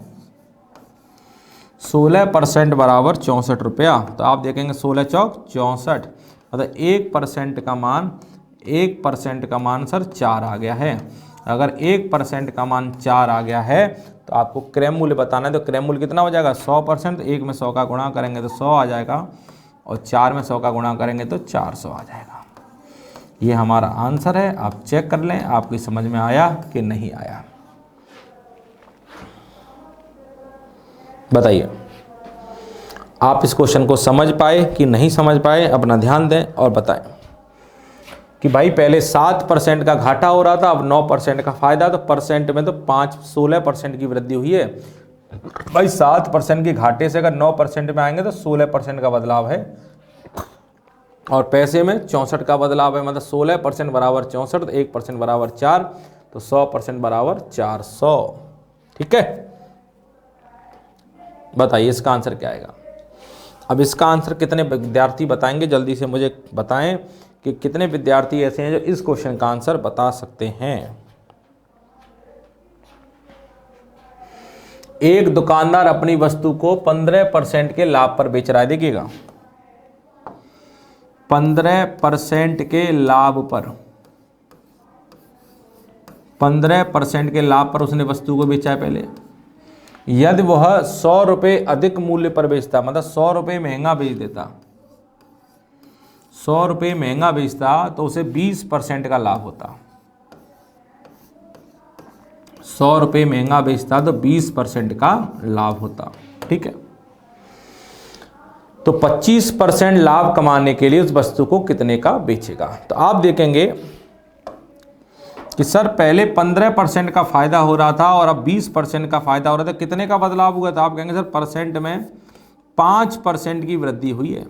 Speaker 1: 16% बराबर 64 रुपया। तो आप देखेंगे 16 चौक 64, मतलब 1% का मान, 1% का मान सर 4 आ गया है। अगर 1% का मान 4 आ गया है तो आपको क्रय मूल्य बताना है, तो क्रय मूल्य कितना हो जाएगा 100%। 1 में 100 का गुणा करेंगे तो 100 आ जाएगा, और 4 में 100 का गुणा करेंगे तो 400 आ जाएगा। ये हमारा आंसर है। आप चेक कर लें आपकी समझ में आया कि नहीं आया। बताइए आप इस क्वेश्चन को समझ पाए कि नहीं समझ पाए, अपना ध्यान दें और बताएं कि भाई पहले 7% का घाटा हो रहा था, अब 9% का फायदा, तो परसेंट में तो 16% की वृद्धि हुई है। भाई 7% के घाटे से अगर 9% में आएंगे तो 16% का बदलाव है, और पैसे में 64 का बदलाव है, मतलब 16% बराबर 64, तो 1% बराबर 4, तो 100% बराबर 400। ठीक है, बताइए इसका आंसर क्या आएगा। अब इसका आंसर कितने विद्यार्थी बताएंगे, जल्दी से मुझे बताएं कि कितने विद्यार्थी ऐसे हैं जो इस क्वेश्चन का आंसर बता सकते हैं। एक दुकानदार अपनी वस्तु को 15% के लाभ पर बेच रहा है। देखिएगा 15% के लाभ पर, 15% के लाभ पर उसने वस्तु को बेचा है पहले। यदि वह 100 रुपये अधिक मूल्य पर बेचता, मतलब 100 रुपये महंगा बेच देता, 100 रुपये महंगा बेचता तो उसे 20% का लाभ होता। 100 रुपये महंगा बेचता तो 20% का लाभ होता। ठीक है, तो 25% लाभ कमाने के लिए उस वस्तु को कितने का बेचेगा। तो आप देखेंगे कि सर पहले 15% का फायदा हो रहा था और अब 20% का फायदा हो रहा था, कितने का बदलाव हुआ था। आप कहेंगे सर परसेंट में 5% की वृद्धि हुई है,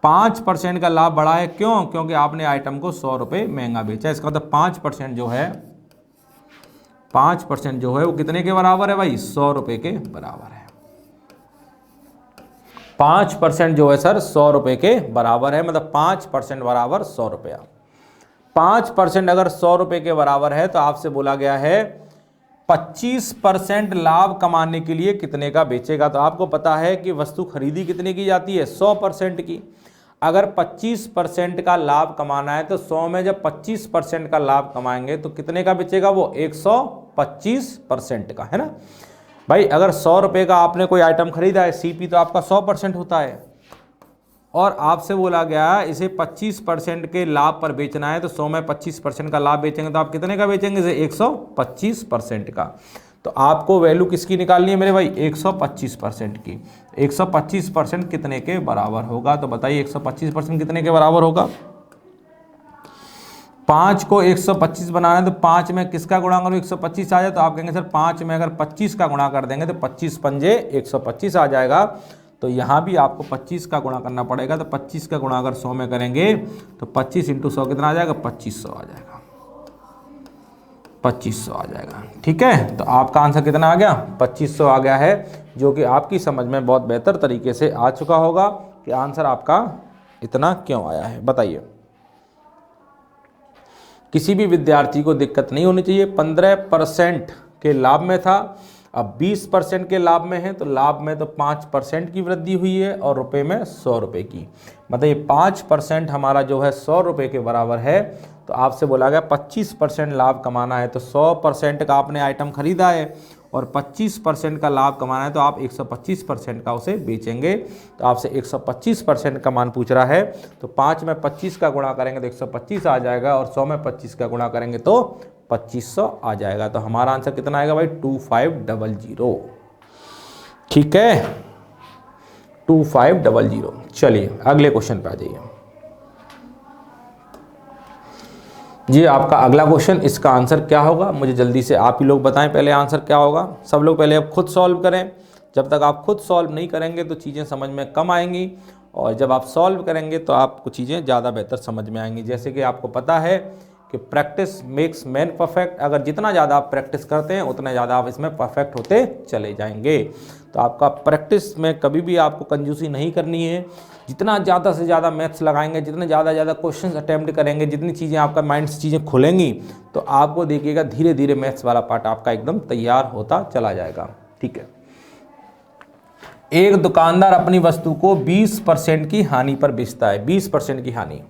Speaker 1: 5% का लाभ बढ़ा है। क्यों? क्योंकि आपने आइटम को 100 रुपये महंगा बेचा। इसका मतलब 5% जो है, 5% जो है वो कितने के बराबर है भाई, 100 रुपये के बराबर है। 5% जो है सर 100 रुपये के बराबर है, मतलब 5% बराबर 100 रुपया। 5% अगर 100 रुपये के बराबर है तो आपसे बोला गया है 25% लाभ कमाने के लिए कितने का बेचेगा। तो आपको पता है कि वस्तु खरीदी कितने की जाती है, 100% की। अगर 25% का लाभ कमाना है तो 100 में जब 25% का लाभ कमाएंगे तो कितने का बेचेगा वो, 125% का, है ना भाई। अगर 100 रुपये का आपने कोई आइटम खरीदा है, सीपी तो आपका 100% होता है, और आपसे बोला गया इसे 25% के लाभ पर बेचना है, तो 100 में 25% का लाभ बेचेंगे तो आप कितने का बेचेंगे, इसे 125% का। तो आपको वैल्यू किसकी निकालनी है मेरे भाई, 125% की। 125% कितने के बराबर होगा, तो बताइए 125% कितने के बराबर होगा। 5 को 125 बनाना है तो 5 में किसका गुणा करो, 125 आ जाए। तो आप कहेंगे सर 5 में अगर 25 का गुणा कर देंगे तो 25 पंजे 125 आ जाएगा। तो यहाँ भी आपको 25 का गुणा करना पड़ेगा। तो 25 का गुणा अगर 100 में करेंगे तो 25 × 100 कितना आ जाएगा, 2500 आ जाएगा, 2500 आ जाएगा। ठीक है, तो आपका आंसर कितना आ गया, 2500 आ गया है, जो कि आपकी समझ में बहुत बेहतर तरीके से आ चुका होगा कि आंसर आपका इतना क्यों आया है। बताइए, किसी भी विद्यार्थी को दिक्कत नहीं होनी चाहिए। 15% के लाभ में था, अब 20% के लाभ में है, तो लाभ में तो 5% की वृद्धि हुई है और रुपए में 100 रुपये की, मतलब ये 5% हमारा जो है 100 रुपये के बराबर है। तो आपसे बोला गया 25% लाभ कमाना है, तो 100% का आपने आइटम खरीदा है और 25% का लाभ कमाना है, तो आप 125% का उसे बेचेंगे। तो आपसे 125% का मान पूछ रहा है, तो 5 में 25 का गुणा करेंगे तो 125 आ जाएगा, और 100 में 25 का गुणा करेंगे तो 2500 आ जाएगा। तो हमारा आंसर कितना आएगा भाई, 2500। ठीक है, 2500। चलिए अगले क्वेश्चन पे आ जाइए जी। आपका अगला क्वेश्चन, इसका आंसर क्या होगा मुझे जल्दी से आप ही लोग बताएं। पहले आंसर क्या होगा, सब लोग पहले आप खुद सॉल्व करें। जब तक आप खुद सॉल्व नहीं करेंगे तो चीज़ें समझ में कम आएंगी, और जब आप सॉल्व करेंगे तो आपको चीज़ें ज़्यादा बेहतर समझ में आएंगी। जैसे कि आपको पता है कि प्रैक्टिस मेक्स मैन परफेक्ट। अगर जितना ज़्यादा आप प्रैक्टिस करते हैं उतना ज़्यादा आप इसमें परफेक्ट होते चले जाएंगे। तो आपका प्रैक्टिस में कभी भी आपको कंजूसी नहीं करनी है। जितना ज़्यादा से ज़्यादा मैथ्स लगाएंगे, जितने ज़्यादा क्वेश्चन अटैम्प्ट करेंगे, जितनी चीज़ें आपका माइंड से चीज़ें खुलेंगी, तो आपको देखिएगा धीरे धीरे मैथ्स वाला पार्ट आपका एकदम तैयार होता चला जाएगा। ठीक है, एक दुकानदार अपनी वस्तु को 20% की हानि पर बेचता है। 20% की हानि,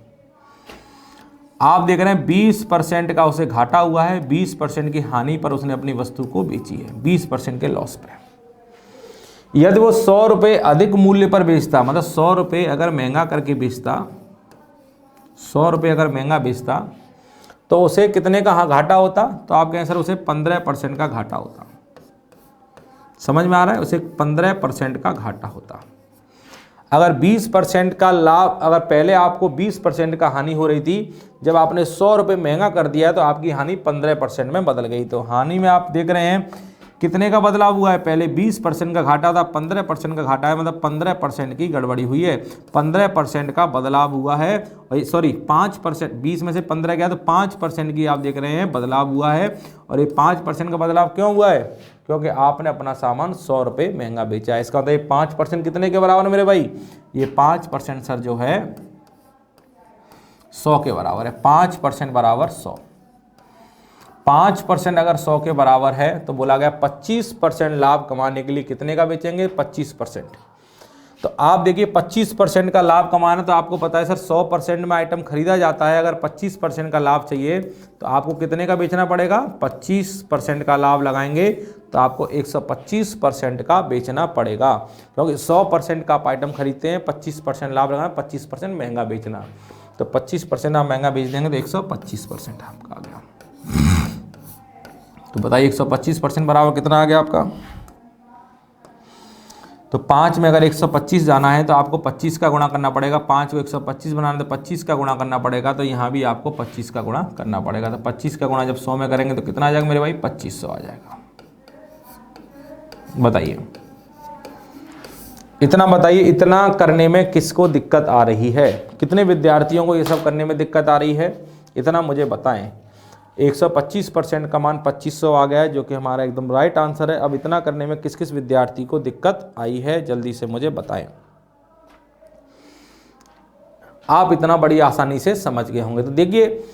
Speaker 1: आप देख रहे हैं 20% का उसे घाटा हुआ है, 20% की हानि पर उसने अपनी वस्तु को बेची है, 20% के लॉस पे। यदि वो 100 रुपये अधिक मूल्य पर बेचता, मतलब 100 रुपये अगर महंगा करके बेचता, 100 रुपये अगर महंगा बेचता, तो उसे कितने का घाटा होता। तो आप कहें सर उसे 15% का घाटा होता। समझ में आ रहा है, उसे 15% का घाटा होता। अगर 20% का लाभ, अगर पहले आपको 20% का हानि हो रही थी, जब आपने 100 रुपये महंगा कर दिया तो आपकी हानि 15% में बदल गई। तो हानि में आप देख रहे हैं कितने का बदलाव हुआ है, पहले 20% का घाटा था, 15% का घाटा है, मतलब 15% की गड़बड़ी हुई है। 15% का बदलाव हुआ है, सॉरी 5%, 20 में से 15 गया तो 5% की आप देख रहे हैं बदलाव हुआ है। और ये 5% का बदलाव क्यों हुआ है, क्योंकि आपने अपना सामान 100 रुपये महंगा बेचा है। इसका मतलब ये 5% कितने के बराबर है मेरे भाई, ये 5% सर जो है 100 के बराबर है। 5% बराबर 100, 5% अगर 100 के बराबर है तो बोला गया 25% लाभ कमाने के लिए कितने का बेचेंगे, 25%। तो आप देखिए 25% का लाभ कमाना, तो आपको पता है सर 100% में आइटम खरीदा जाता है। अगर 25% का लाभ चाहिए तो आपको कितने का बेचना पड़ेगा, 25% का लाभ लगाएंगे तो आपको 125% का बेचना पड़ेगा, क्योंकि 100% का आप आइटम खरीदते हैं, 25% लाभ लगाना, 25% महंगा बेचना। तो 25% आप महंगा बेच देंगे तो 125% आपका आ गया। तो बताइए 125% बराबर कितना आ गया आपका। तो 5 में अगर 125 जाना है तो आपको 25 का गुणा करना पड़ेगा, 5 को 125 बनाना तो 25 का गुणा करना पड़ेगा, तो यहाँ भी आपको 25 का गुणा करना पड़ेगा। तो 25 का गुणा जब 100 में करेंगे तो कितना आ जाएगा मेरे भाई, 2500 आ जाएगा। बताइए, इतना बताइए, इतना करने में किसको दिक्कत आ रही है, कितने विद्यार्थियों को ये सब करने में दिक्कत आ रही है, इतना मुझे बताएं। 125% का मान 2500 आ गया है, जो कि हमारा एकदम राइट आंसर है। अब इतना करने में किस किस विद्यार्थी को दिक्कत आई है, जल्दी से मुझे बताएं। आप इतना बड़ी आसानी से समझ गए होंगे। तो देखिए,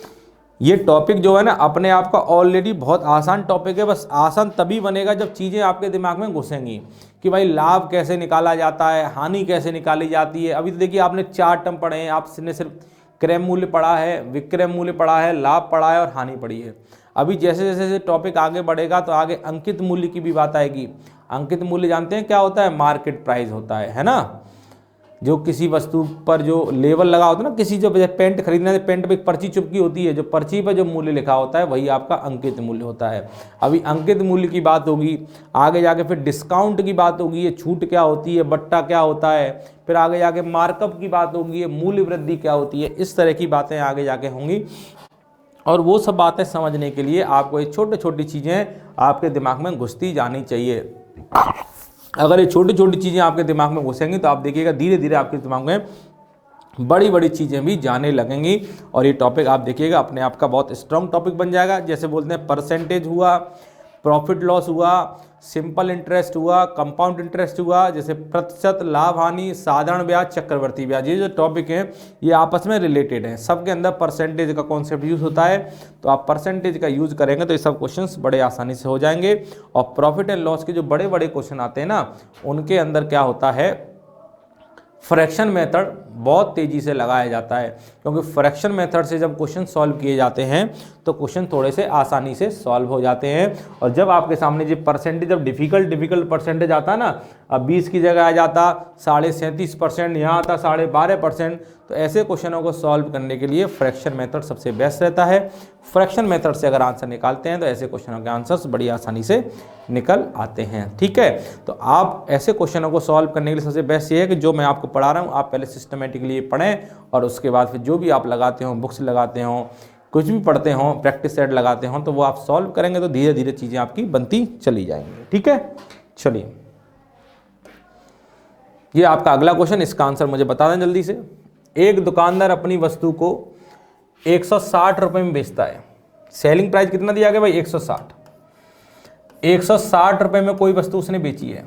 Speaker 1: ये टॉपिक जो है ना अपने आप का ऑलरेडी बहुत आसान टॉपिक है, बस आसान तभी बनेगा जब चीज़ें आपके दिमाग में घुसेंगी कि भाई लाभ कैसे निकाला जाता है, हानि कैसे निकाली जाती है। अभी तो देखिए आपने 4 टर्म पढ़े हैं, आपने सिर्फ क्रय मूल्य पढ़ा है, विक्रय मूल्य पढ़ा है, लाभ पढ़ा है और हानि पढ़ी है। अभी जैसे जैसे टॉपिक आगे बढ़ेगा तो आगे अंकित मूल्य की भी बात आएगी। अंकित मूल्य जानते हैं क्या होता है, मार्केट प्राइस होता है ना, जो किसी वस्तु पर जो लेबल लगा होता है ना, किसी जो पेंट खरीदना है, पेंट पे एक पर्ची चिपकी होती है, जो पर्ची पर जो मूल्य लिखा होता है वही आपका अंकित मूल्य होता है। अभी अंकित मूल्य की बात होगी, आगे जाके फिर डिस्काउंट की बात होगी, ये छूट क्या होती है, बट्टा क्या होता है, फिर आगे जाके मार्कअप की बात होगी, ये मूल्य वृद्धि क्या होती है, इस तरह की बातें आगे जाके होंगी। और वो सब बातें समझने के लिए आपको ये छोटी छोटी चीज़ें आपके दिमाग में घुसती जानी चाहिए। अगर ये छोटी छोटी चीज़ें आपके दिमाग में घुसेंगी तो आप देखिएगा धीरे धीरे आपके दिमाग में बड़ी बड़ी चीज़ें भी जाने लगेंगी, और ये टॉपिक आप देखिएगा अपने आप का बहुत स्ट्रॉन्ग टॉपिक बन जाएगा। जैसे बोलते हैं परसेंटेज हुआ, प्रॉफिट लॉस हुआ, सिंपल इंटरेस्ट हुआ, कंपाउंड इंटरेस्ट हुआ, जैसे प्रतिशत, लाभ हानि, साधारण ब्याज, चक्रवर्ती ब्याज, ये जो टॉपिक हैं ये आपस में रिलेटेड हैं। सबके अंदर परसेंटेज का कॉन्सेप्ट यूज़ होता है, तो आप परसेंटेज का यूज़ करेंगे तो ये सब क्वेश्चंस बड़े आसानी से हो जाएंगे। और प्रॉफिट एंड लॉस के जो बड़े बड़े क्वेश्चन आते हैं ना, उनके अंदर क्या होता है, फ्रैक्शन मेथड बहुत तेज़ी से लगाया जाता है, क्योंकि फ्रैक्शन मेथड से जब क्वेश्चन सॉल्व किए जाते हैं तो क्वेश्चन थोड़े से आसानी से सॉल्व हो जाते हैं। और जब आपके सामने जो परसेंटेज, जब डिफ़िकल्ट परसेंटेज आता है ना, अब 20 की जगह आ जाता 37.5%, यहाँ आता 12.5%, तो ऐसे क्वेश्चनों को सॉल्व करने के लिए फ्रैक्शन मेथड सबसे बेस्ट रहता है। फ्रैक्शन मेथड से अगर आंसर निकालते हैं तो ऐसे क्वेश्चनों के आंसर्स बड़ी आसानी से निकल आते हैं। ठीक है, तो आप ऐसे क्वेश्चनों को सॉल्व करने के लिए सबसे बेस्ट ये है कि जो मैं आपको पढ़ा रहा हूँ आप पहले सिस्टमेटिकली पढ़ें, और उसके बाद फिर जो भी आप लगाते हो, बुक्स लगाते हो, कुछ भी पढ़ते हो, प्रैक्टिस सेट लगाते हो, तो वो आप सॉल्व करेंगे तो धीरे धीरे चीज़ें आपकी बनती चली जाएंगी। ठीक है, चलिए ये आपका अगला क्वेश्चन, इसका आंसर मुझे बता दें जल्दी से। एक दुकानदार अपनी वस्तु को 160 रुपये में बेचता है। सेलिंग प्राइस कितना दिया गया भाई, 160। 160 रुपये में कोई वस्तु उसने बेची है,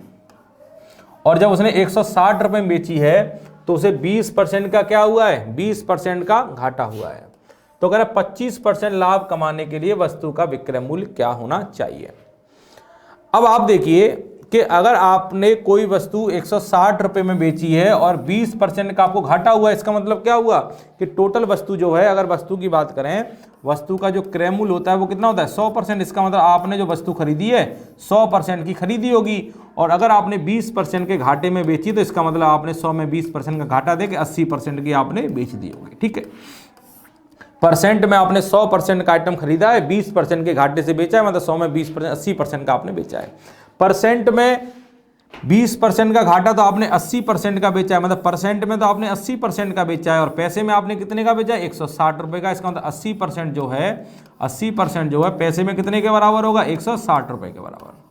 Speaker 1: और जब उसने 160 रुपये में बेची है तो उसे 20% का क्या हुआ है, 20% का घाटा हुआ है। तो अगर 25% लाभ कमाने के लिए वस्तु का विक्रय मूल्य क्या होना चाहिए। अब आप देखिए कि अगर आपने कोई वस्तु 160 रुपये में बेची है और 20% का आपको घाटा हुआ है, इसका मतलब क्या हुआ कि टोटल वस्तु जो है, अगर वस्तु की बात करें, वस्तु का जो क्रय मूल्य होता है वो कितना होता है, 100%। इसका मतलब आपने जो वस्तु खरीदी है 100% की खरीदी होगी, और अगर आपने 20% के घाटे में बेची तो इसका मतलब आपने 100 में 20% का घाटा दे के 80% की आपने बेच दी होगी। ठीक है, परसेंट में आपने 100% का आइटम खरीदा है, 20% के घाटे से बेचा है, मतलब 100 में 20%, 80% का आपने बेचा है। परसेंट में 20% का घाटा तो आपने 80% का बेचा है, मतलब परसेंट में तो आपने 80% का बेचा है, और पैसे में आपने कितने का बेचा है, 160 रुपये का। इसका मतलब 80% जो है, 80% जो है पैसे में कितने के बराबर होगा, 160 रुपये के बराबर।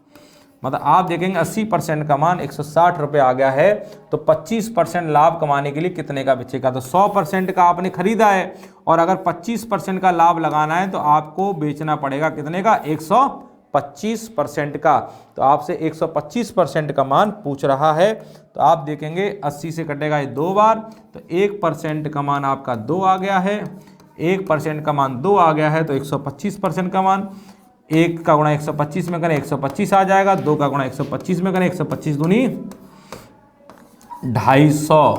Speaker 1: मतलब आप देखेंगे 80% का मान 160 रुपये आ गया है, तो 25% लाभ कमाने के लिए कितने का बेचेगा। तो 100% का आपने खरीदा है, और अगर 25% का लाभ लगाना है तो आपको बेचना पड़ेगा कितने का, 125% का। तो आपसे 125% का मान पूछ रहा है, तो आप देखेंगे 80 से कटेगा ये 2 बार, तो 1% का मान आपका 2 आ गया है, 1% का मान 2 आ गया है, तो 125% का मान 1 का गुणा 125 में करें 125 आ जाएगा, 2 का गुणा 125 में करें 125 दूनी 250।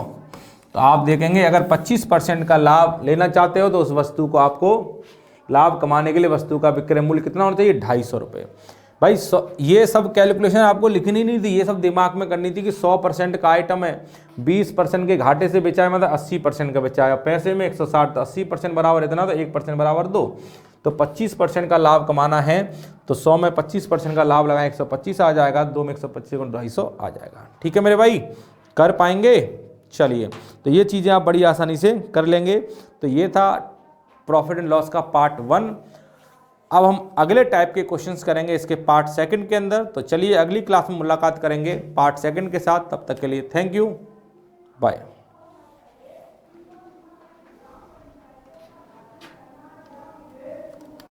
Speaker 1: तो आप देखेंगे अगर 25% का लाभ लेना चाहते हो तो उस वस्तु को आपको लाभ कमाने के लिए वस्तु का विक्रय मूल्य कितना होना चाहिए, 250 रुपये। भाई ये सब कैलकुलेशन आपको लिखनी नहीं थी, ये सब दिमाग में करनी थी कि 100% का आइटम है, 20% के घाटे से बेचा है, मतलब 80% का बेचा है। पैसे में 160, तो 80% बराबर इतना, तो 1% बराबर 2। तो 25% का लाभ कमाना है तो 100 में 25% का लाभ लगाएं 125 आ जाएगा, 2 में 125 को 250 आ जाएगा। ठीक है मेरे भाई, कर पाएंगे? चलिए, तो ये चीज़ें आप बड़ी आसानी से कर लेंगे। तो ये था प्रॉफिट एंड लॉस का पार्ट 1। अब हम अगले टाइप के क्वेश्चंस करेंगे इसके पार्ट 2 के अंदर। तो चलिए अगली क्लास में मुलाकात करेंगे पार्ट 2 के साथ। तब तक के लिए थैंक यू, बाय।